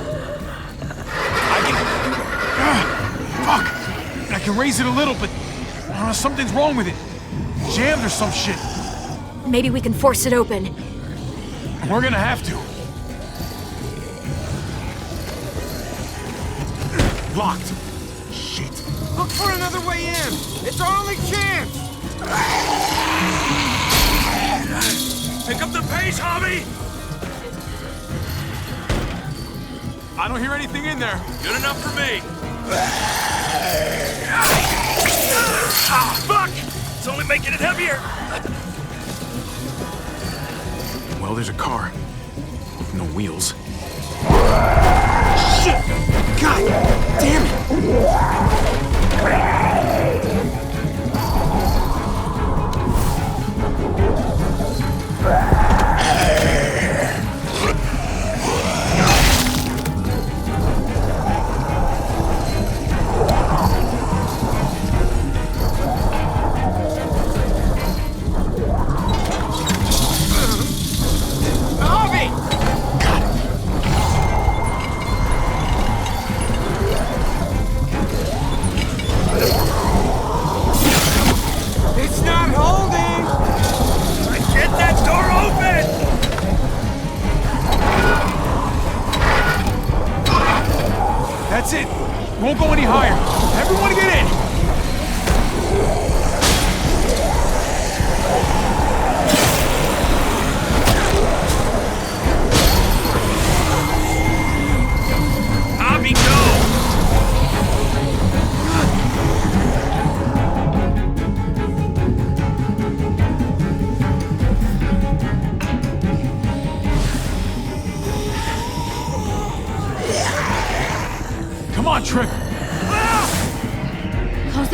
Fuck! I can raise it a little, but something's wrong with it. Jammed or some shit. Maybe we can force it open. We're gonna have to. Locked. Shit. Look for another way in. It's our only chance. Pick up the pace, Hobby! I don't hear anything in there. Good enough for me. Fuck! It's only making it heavier. Well, there's a car. With no wheels. Shit! God damn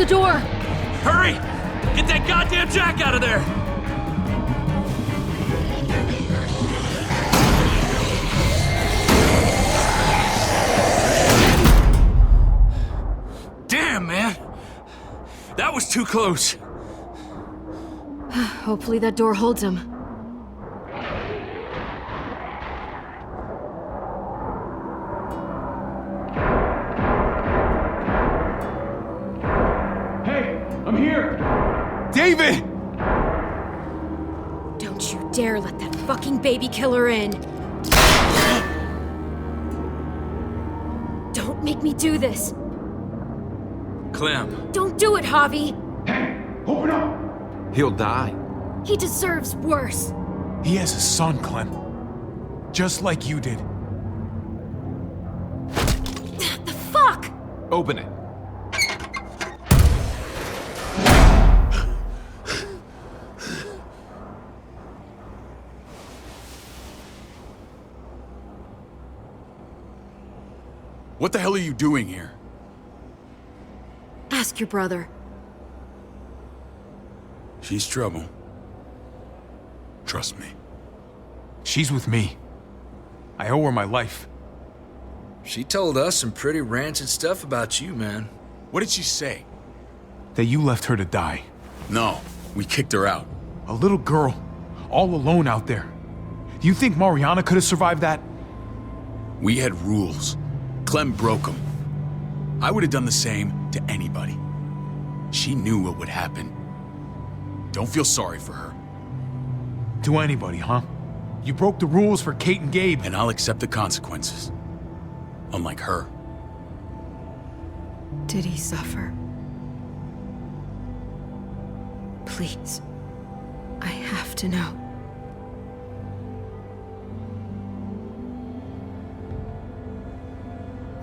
door! Hurry! Get that goddamn Jack out of there! Damn, man! That was too close. Hopefully that door holds him. Hey, I'm here! David! Don't you dare let that fucking baby killer in! Don't make me do this! Clem. Don't do it, Javi! Open up! He'll die. He deserves worse. He has a son, Clem. Just like you did. The fuck? Open it. What the hell are you doing here? Ask your brother. She's trouble. Trust me. She's with me. I owe her my life. She told us some pretty rancid stuff about you, man. What did she say? That you left her to die. No, we kicked her out. A little girl, all alone out there. Do you think Mariana could have survived that? We had rules. Clem broke them. I would have done the same to anybody. She knew what would happen. Don't feel sorry for her. To anybody, huh? You broke the rules for Kate and Gabe. And I'll accept the consequences. Unlike her. Did he suffer? Please. I have to know.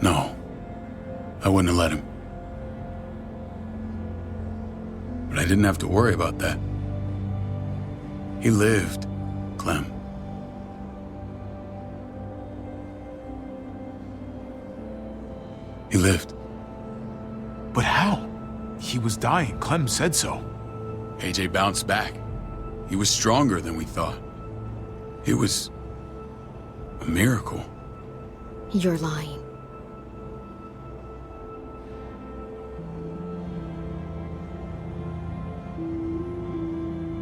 No. I wouldn't have let him. But I didn't have to worry about that. He lived, Clem. He lived. But how? He was dying. Clem said so. AJ bounced back. He was stronger than we thought. It was a miracle. You're lying.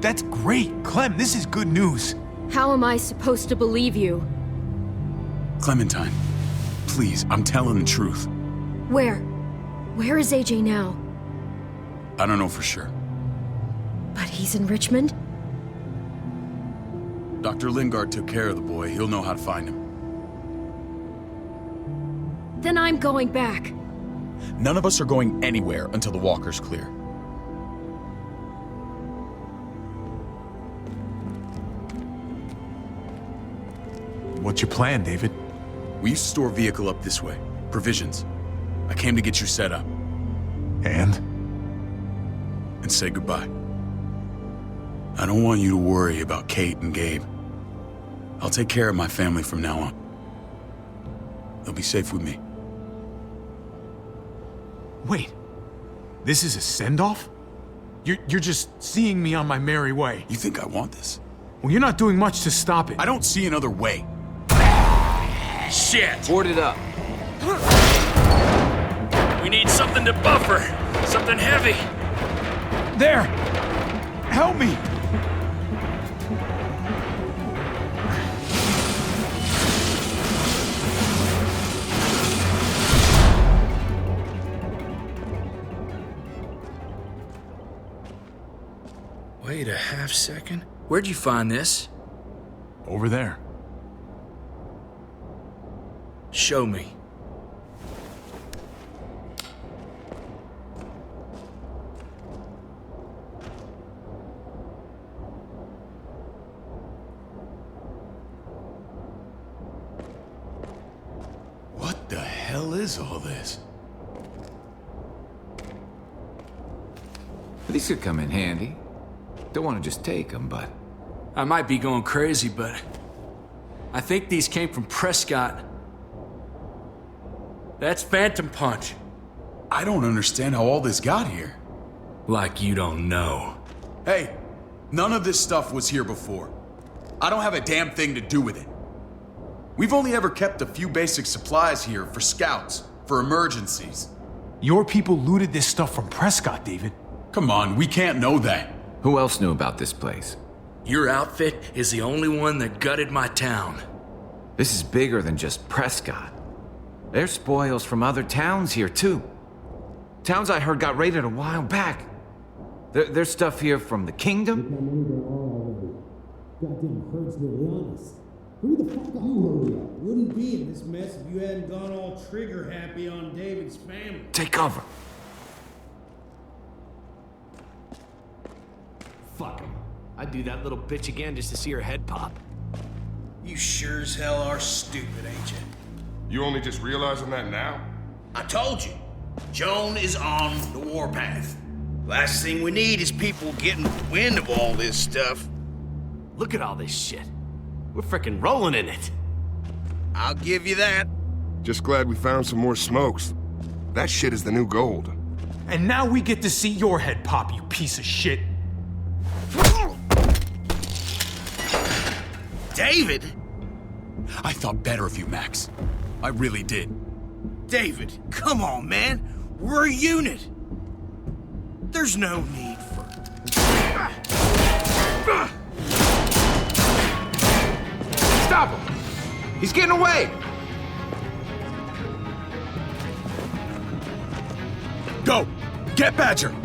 That's great. Clem, this is good news. How am I supposed to believe you? Clementine, please, I'm telling the truth. Where? Where is AJ now? I don't know for sure. But he's in Richmond? Dr. Lingard took care of the boy. He'll know how to find him. Then I'm going back. None of us are going anywhere until the walker's clear. What's your plan, David? We used to store a vehicle up this way. Provisions. I came to get you set up. And say goodbye. I don't want you to worry about Kate and Gabe. I'll take care of my family from now on. They'll be safe with me. Wait. This is a send-off? You're just seeing me on my merry way. You think I want this? Well, you're not doing much to stop it. I don't see another way. Shit! Board it up. We need something to buffer. Something heavy. There! Help me! Wait a half second. Where'd you find this? Over there. Show me. What the hell is all this? These could come in handy. Don't want to just take them, but... I might be going crazy, but... I think these came from Prescott. That's Phantom Punch. I don't understand how all this got here. Like you don't know. Hey, none of this stuff was here before. I don't have a damn thing to do with it. We've only ever kept a few basic supplies here for scouts, for emergencies. Your people looted this stuff from Prescott, David. Come on, we can't know that. Who else knew about this place? Your outfit is the only one that gutted my town. This is bigger than just Prescott. There's spoils from other towns here, too. Towns I heard got raided a while back. There's stuff here from the kingdom. Goddamn herd's really honest. Who the fuck are you? Wouldn't be in this mess if you hadn't gone all trigger happy on David's family. Take cover. Fuck him. I'd do that little bitch again just to see her head pop. You sure as hell are stupid, ain't you? You only just realizing that now? I told you. Joan is on the warpath. Last thing we need is people getting wind of all this stuff. Look at all this shit. We're frickin' rolling in it. I'll give you that. Just glad we found some more smokes. That shit is the new gold. And now we get to see your head pop, you piece of shit. David? I thought better of you, Max. I really did. David, come on, man. We're a unit. There's no need for... Stop him! He's getting away! Go! Get Badger!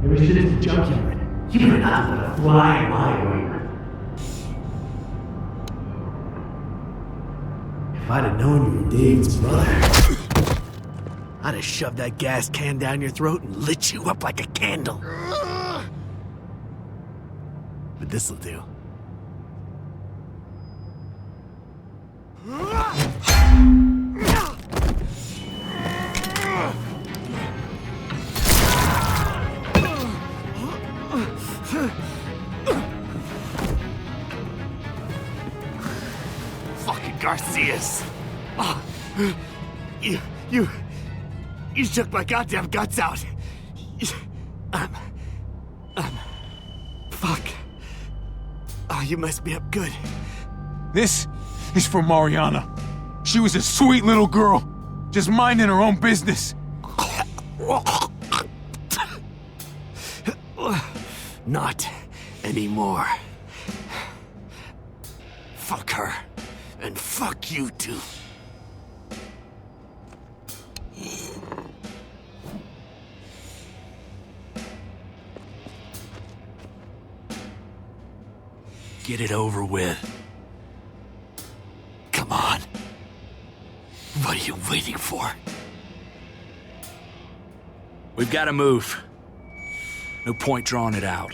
Ever since the junkyard, you've been nothing but a fly in my ointment. If I'd have known you were Dave's brother, I'd have shoved that gas can down your throat and lit you up like a candle. But this'll do. Fucking Garcias. Oh, you shook my goddamn guts out. Fuck. Oh, you messed me up good. This is for Mariana. She was a sweet little girl, just minding her own business. Not anymore. Fuck her. And fuck you too. Get it over with. Come on. What are you waiting for? We've got to move. No point drawing it out.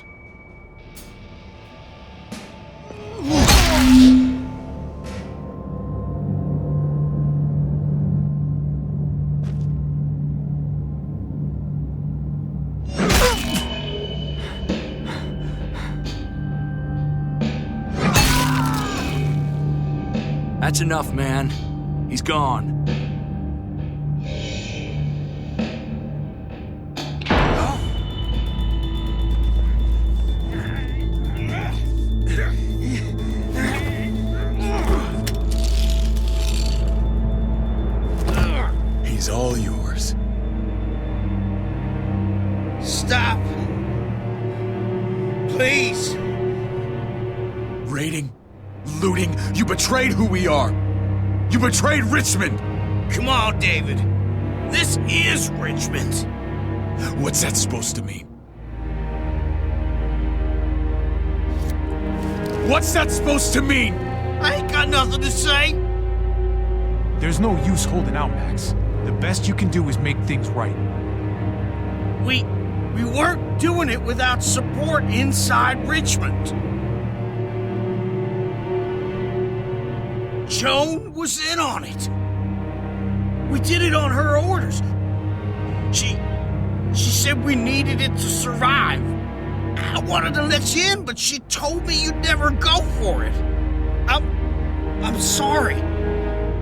That's enough, man. He's gone. He's all Stop. Please. Raiding, looting, you betrayed who we are. You betrayed Richmond. Come on, David. This is Richmond. What's that supposed to mean? What's that supposed to mean? I ain't got nothing to say. There's no use holding out, Max. The best you can do is make things right. We weren't doing it without support inside Richmond. Joan was in on it. We did it on her orders. She said we needed it to survive. I wanted to let you in, but she told me you'd never go for it. I'm sorry.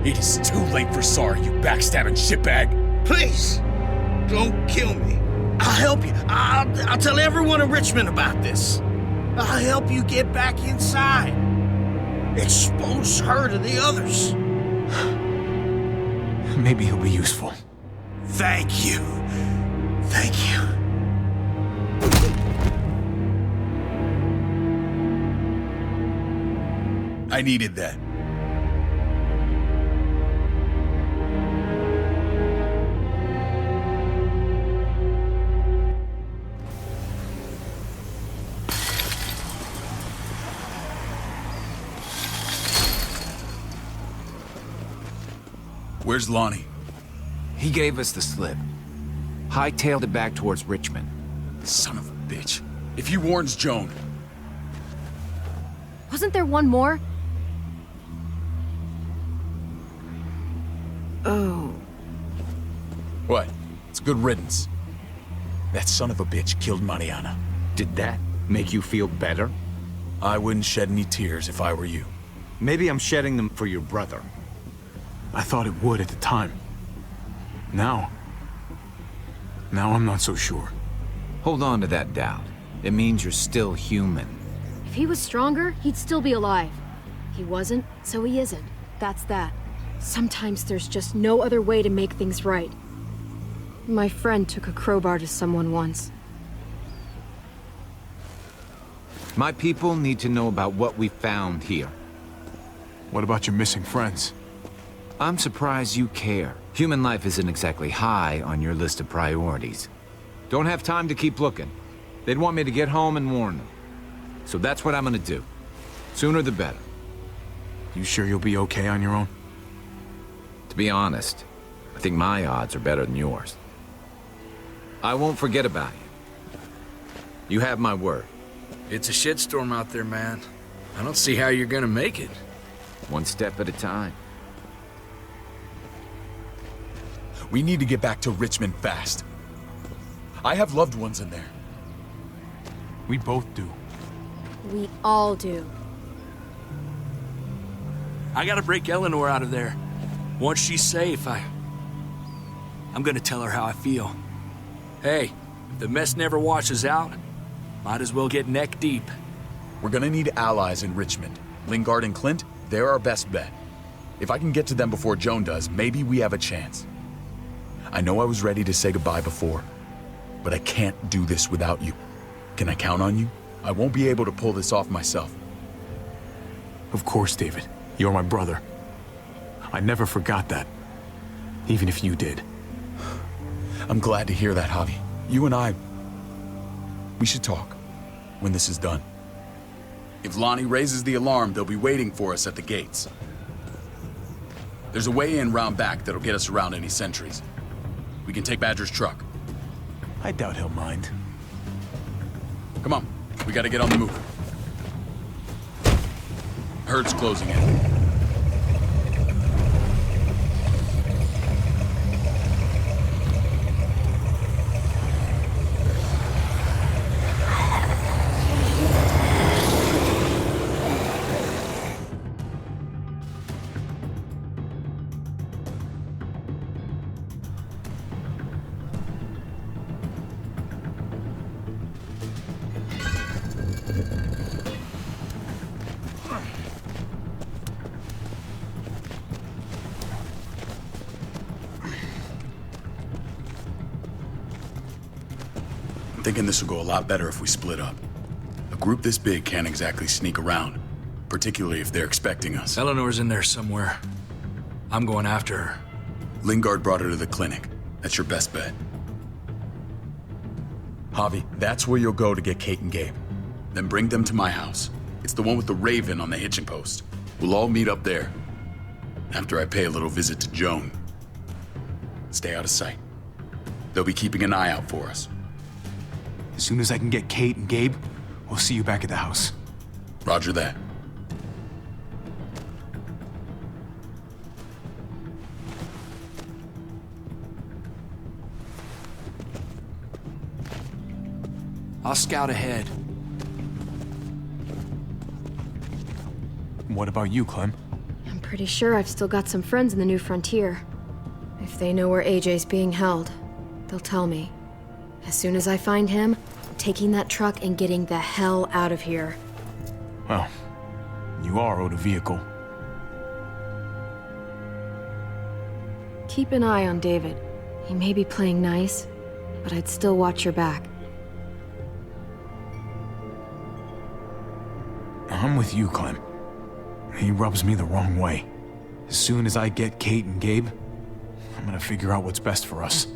It is too late for sorry, you backstabbing shitbag. Please, don't kill me. I'll help you. I'll tell everyone in Richmond about this. I'll help you get back inside. Expose her to the others. Maybe he'll be useful. Thank you. Thank you. I needed that. Where's Lonnie? He gave us the slip. Hightailed it back towards Richmond. Son of a bitch. If he warns Joan... Wasn't there one more? Oh. What? It's good riddance. That son of a bitch killed Mariana. Did that make you feel better? I wouldn't shed any tears if I were you. Maybe I'm shedding them for your brother. I thought it would at the time. Now I'm not so sure. Hold on to that doubt. It means you're still human. If he was stronger, he'd still be alive. He wasn't, so he isn't. That's that. Sometimes there's just no other way to make things right. My friend took a crowbar to someone once. My people need to know about what we found here. What about your missing friends? I'm surprised you care. Human life isn't exactly high on your list of priorities. Don't have time to keep looking. They'd want me to get home and warn them. So that's what I'm gonna do. Sooner the better. You sure you'll be okay on your own? To be honest, I think my odds are better than yours. I won't forget about you. You have my word. It's a shitstorm out there, man. I don't see how you're gonna make it. One step at a time. We need to get back to Richmond fast. I have loved ones in there. We both do. We all do. I gotta break Eleanor out of there. Once she's safe, I'm gonna tell her how I feel. Hey, if the mess never washes out, might as well get neck deep. We're gonna need allies in Richmond. Lingard and Clint, they're our best bet. If I can get to them before Joan does, maybe we have a chance. I know I was ready to say goodbye before, but I can't do this without you. Can I count on you? I won't be able to pull this off myself. Of course, David. You're my brother. I never forgot that. Even if you did. I'm glad to hear that, Javi. You and we should talk when this is done. If Lonnie raises the alarm, they'll be waiting for us at the gates. There's a way in round back that'll get us around any sentries. We can take Badger's truck. I doubt he'll mind. Come on, we gotta get on the move. Herd's closing in. I'm thinking this will go a lot better if we split up. A group this big can't exactly sneak around, particularly if they're expecting us. Eleanor's in there somewhere. I'm going after her. Lingard brought her to the clinic. That's your best bet. Javi, that's where you'll go to get Kate and Gabe. Then bring them to my house. It's the one with the raven on the hitching post. We'll all meet up there. After I pay a little visit to Joan. Stay out of sight. They'll be keeping an eye out for us. As soon as I can get Kate and Gabe, we'll see you back at the house. Roger that. I'll scout ahead. What about you, Clem? I'm pretty sure I've still got some friends in the New Frontier. If they know where AJ's being held, they'll tell me. As soon as I find him, I'm taking that truck and getting the hell out of here. Well, you are owed a vehicle. Keep an eye on David. He may be playing nice, but I'd still watch your back. I'm with you, Clem. He rubs me the wrong way. As soon as I get Kate and Gabe, I'm gonna figure out what's best for us.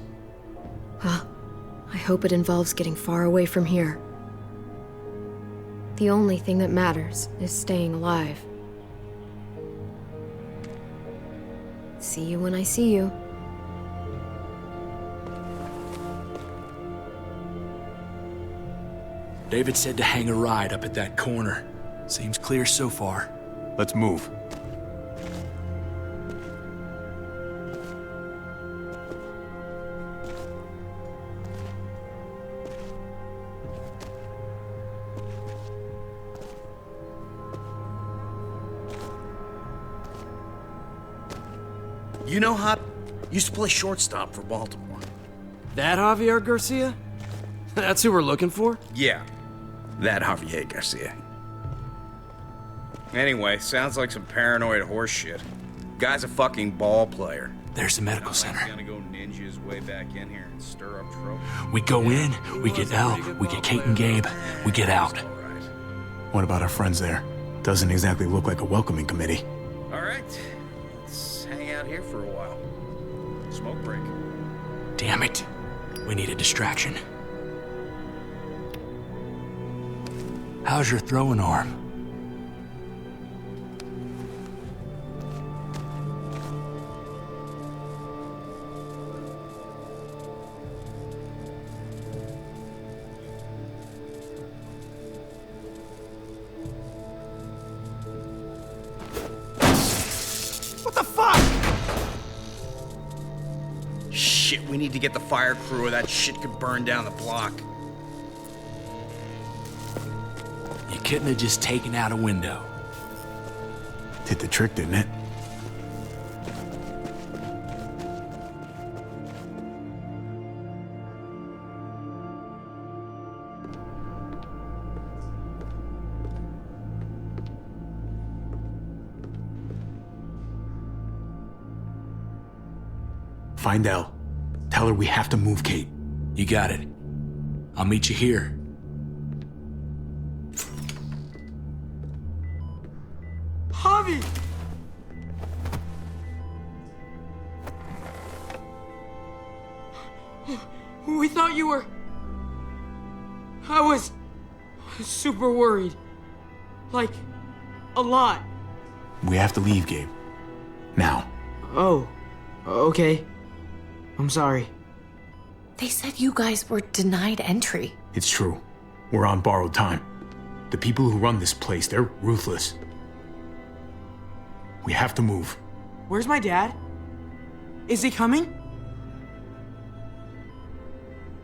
Well, I hope it involves getting far away from here. The only thing that matters is staying alive. See you when I see you. David said to hang a ride up at that corner. Seems clear so far. Let's move. You know, Hop, used to play shortstop for Baltimore. That Javier Garcia? That's who we're looking for? Yeah, that Javier Garcia. Anyway, sounds like some paranoid horse shit. Guy's a fucking ball player. There's the medical center. He's gonna go ninja his way back in here and stir up trouble. We go in, we get Elle, we get Kate and Gabe, we get out. What about our friends there? Doesn't exactly look like a welcoming committee. All right, let's hang out here for a while. Smoke break. Damn it. We need a distraction. How's your throwing arm? What the fuck? Shit, we need to get the fire crew or that shit could burn down the block. You couldn't have just taken out a window. Did the trick, didn't it? Find Elle. Tell her we have to move Kate. You got it. I'll meet you here. Javi! We thought you were... I was super worried. Like, a lot. We have to leave, Gabe. Now. Oh, okay. I'm sorry. They said you guys were denied entry. It's true. We're on borrowed time. The people who run this place, they're ruthless. We have to move. Where's my dad? Is he coming?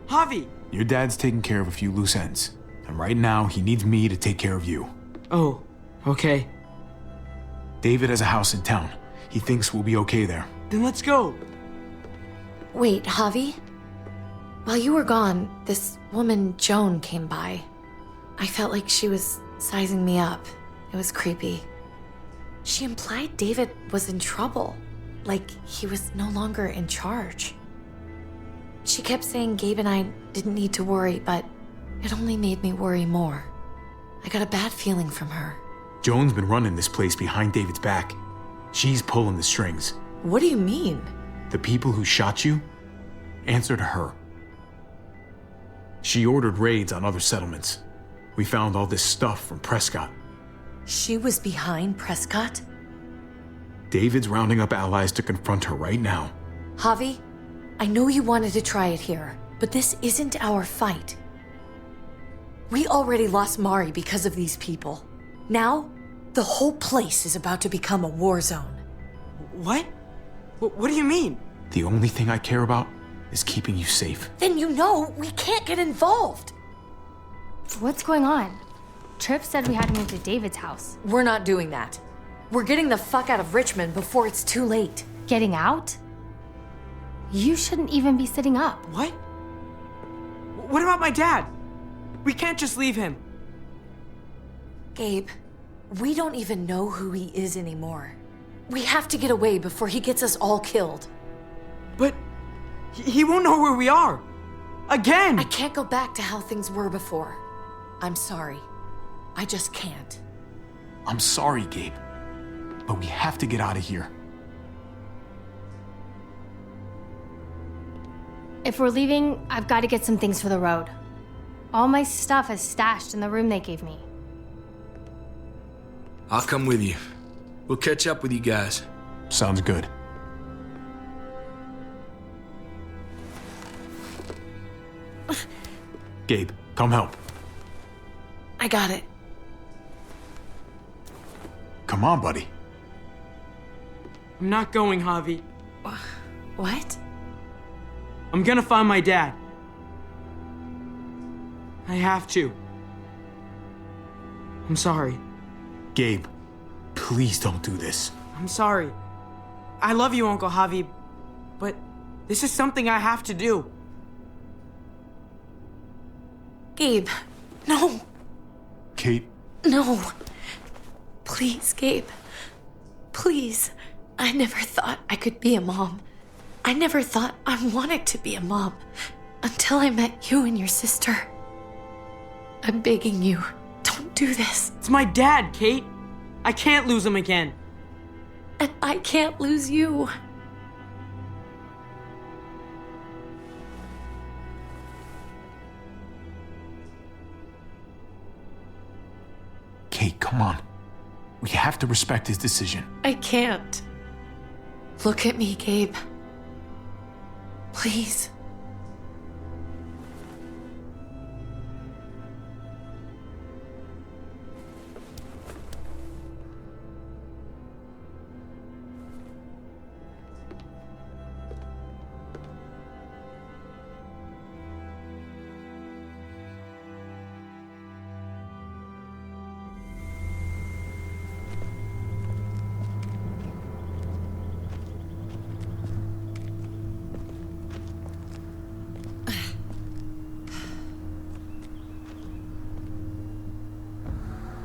Javi! Your dad's taking care of a few loose ends. And right now, he needs me to take care of you. Oh, okay. David has a house in town. He thinks we'll be okay there. Then let's go. Wait, Javi? While you were gone, this woman, Joan, came by. I felt like she was sizing me up. It was creepy. She implied David was in trouble. Like he was no longer in charge. She kept saying Gabe and I didn't need to worry, but it only made me worry more. I got a bad feeling from her. Joan's been running this place behind David's back. She's pulling the strings. What do you mean? The people who shot you answer to her. She ordered raids on other settlements. We found all this stuff from Prescott. She was behind Prescott? David's rounding up allies to confront her right now. Javi, I know you wanted to try it here, but this isn't our fight. We already lost Mari because of these people. Now, the whole place is about to become a war zone. What? What do you mean? The only thing I care about is keeping you safe. Then you know we can't get involved. What's going on? Tripp said we had to move to David's house. We're not doing that. We're getting the fuck out of Richmond before it's too late. Getting out? You shouldn't even be sitting up. What? What about my dad? We can't just leave him. Gabe, we don't even know who he is anymore. We have to get away before he gets us all killed. But he won't know where we are. Again! I can't go back to how things were before. I'm sorry. I just can't. I'm sorry, Gabe, but we have to get out of here. If we're leaving, I've got to get some things for the road. All my stuff is stashed in the room they gave me. I'll come with you. We'll catch up with you guys. Sounds good. Gabe, come help. I got it. Come on, buddy. I'm not going, Javi. What? I'm gonna find my dad. I have to. I'm sorry. Gabe, please don't do this. I'm sorry. I love you, Uncle Javi, but this is something I have to do. Gabe, no. Kate. No. Please, Gabe. Please. I never thought I could be a mom. I never thought I wanted to be a mom until I met you and your sister. I'm begging you, don't do this. It's my dad, Kate. I can't lose him again. And I can't lose you. Kate, come on. We have to respect his decision. I can't. Look at me, Gabe. Please.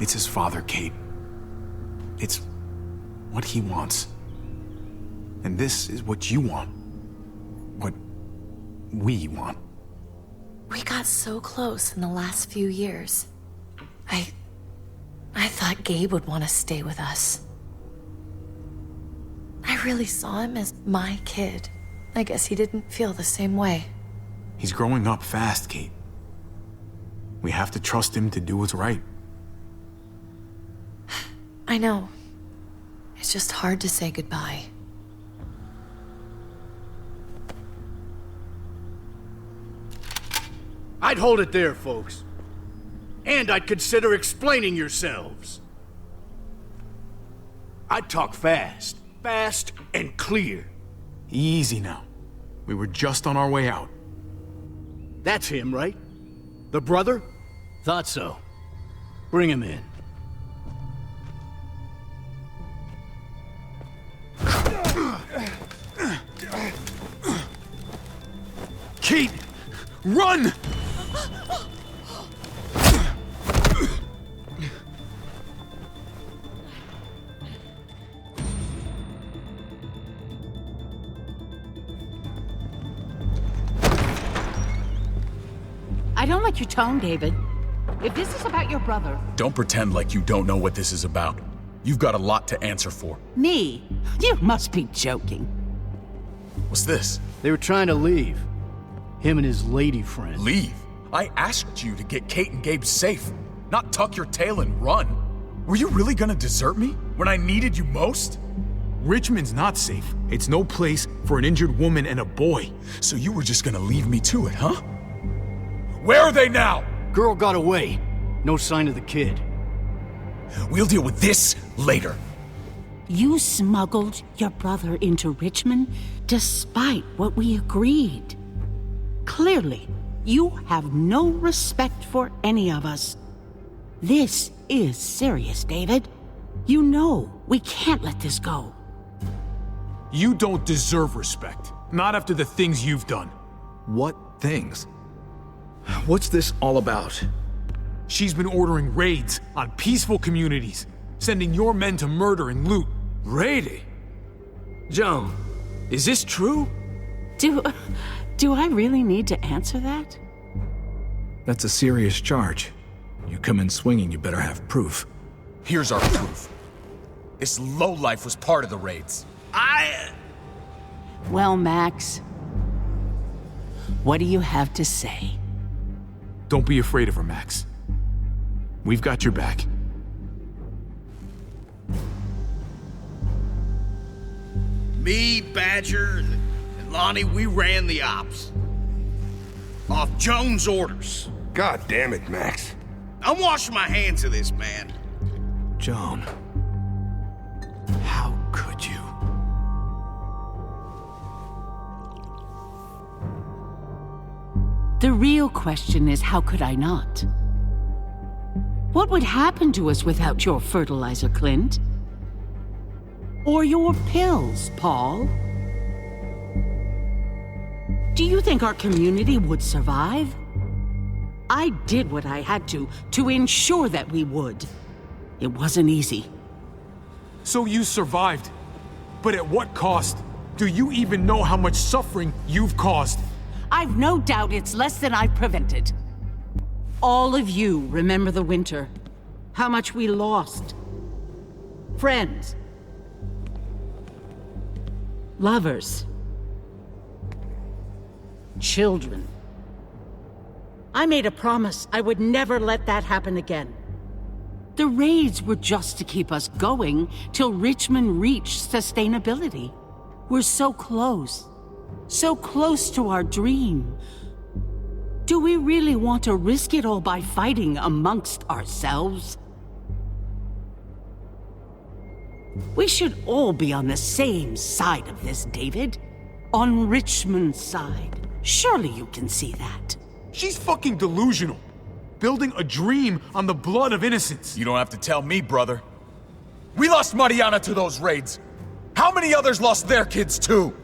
It's his father, Kate. It's what he wants. And this is what you want. What we want. We got so close in the last few years. I thought Gabe would want to stay with us. I really saw him as my kid. I guess he didn't feel the same way. He's growing up fast, Kate. We have to trust him to do what's right. I know. It's just hard to say goodbye. I'd hold it there, folks. And I'd consider explaining yourselves. I'd talk fast. Fast and clear. Easy now. We were just on our way out. That's him, right? The brother? Thought so. Bring him in. Kate! Run! don't like your tone, David. If this is about your brother... Don't pretend like you don't know what this is about. You've got a lot to answer for. Me? You must be joking. What's this? They were trying to leave. Him and his lady friend. Leave? I asked you to get Kate and Gabe safe, not tuck your tail and run. Were you really gonna desert me when I needed you most? Richmond's not safe. It's no place for an injured woman and a boy. So you were just gonna leave me to it, huh? Where are they now? Girl got away. No sign of the kid. We'll deal with this later. You smuggled your brother into Richmond despite what we agreed. Clearly, you have no respect for any of us. This is serious, David. You know we can't let this go. You don't deserve respect. Not after the things you've done. What things? What's this all about? She's been ordering raids on peaceful communities, sending your men to murder and loot. Raiding? Joan, is this true? Do I really need to answer that? That's a serious charge. You come in swinging, you better have proof. Here's our proof. This lowlife was part of the raids. Well, Max, what do you have to say? Don't be afraid of her, Max. We've got your back. Me, Badger, and Lonnie, we ran the ops. Off Joan's orders. God damn it, Max. I'm washing my hands of this, man. Joan. How could you? The real question is, how could I not? What would happen to us without your fertilizer, Clint? Or your pills, Paul? Do you think our community would survive? I did what I had to ensure that we would. It wasn't easy. So you survived. But at what cost? Do you even know how much suffering you've caused? I've no doubt it's less than I've prevented. All of you remember the winter. How much we lost. Friends. Lovers. Children. I made a promise I would never let that happen again. The raids were just to keep us going till Richmond reached sustainability. We're so close to our dream. Do we really want to risk it all by fighting amongst ourselves? We should all be on the same side of this, David. On Richmond's side. Surely you can see that. She's fucking delusional. Building a dream on the blood of innocents. You don't have to tell me, brother. We lost Mariana to those raids. How many others lost their kids too?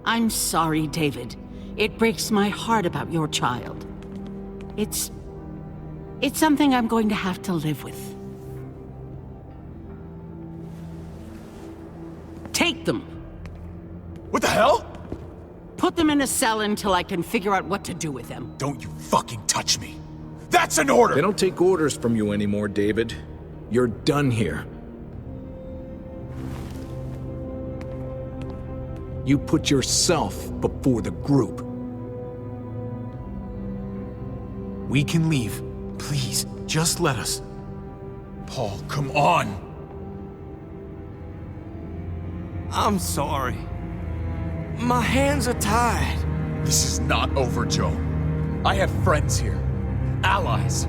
I'm sorry, David. It breaks my heart about your child. It's something I'm going to have to live with. Take them. What the hell? Put them in a cell until I can figure out what to do with them. Don't you fucking touch me. That's an order! They don't take orders from you anymore, David. You're done here. You put yourself before the group. We can leave. Please, just let us. Paul, come on! I'm sorry. My hands are tied. This is not over, Joe. I have friends here. Allies.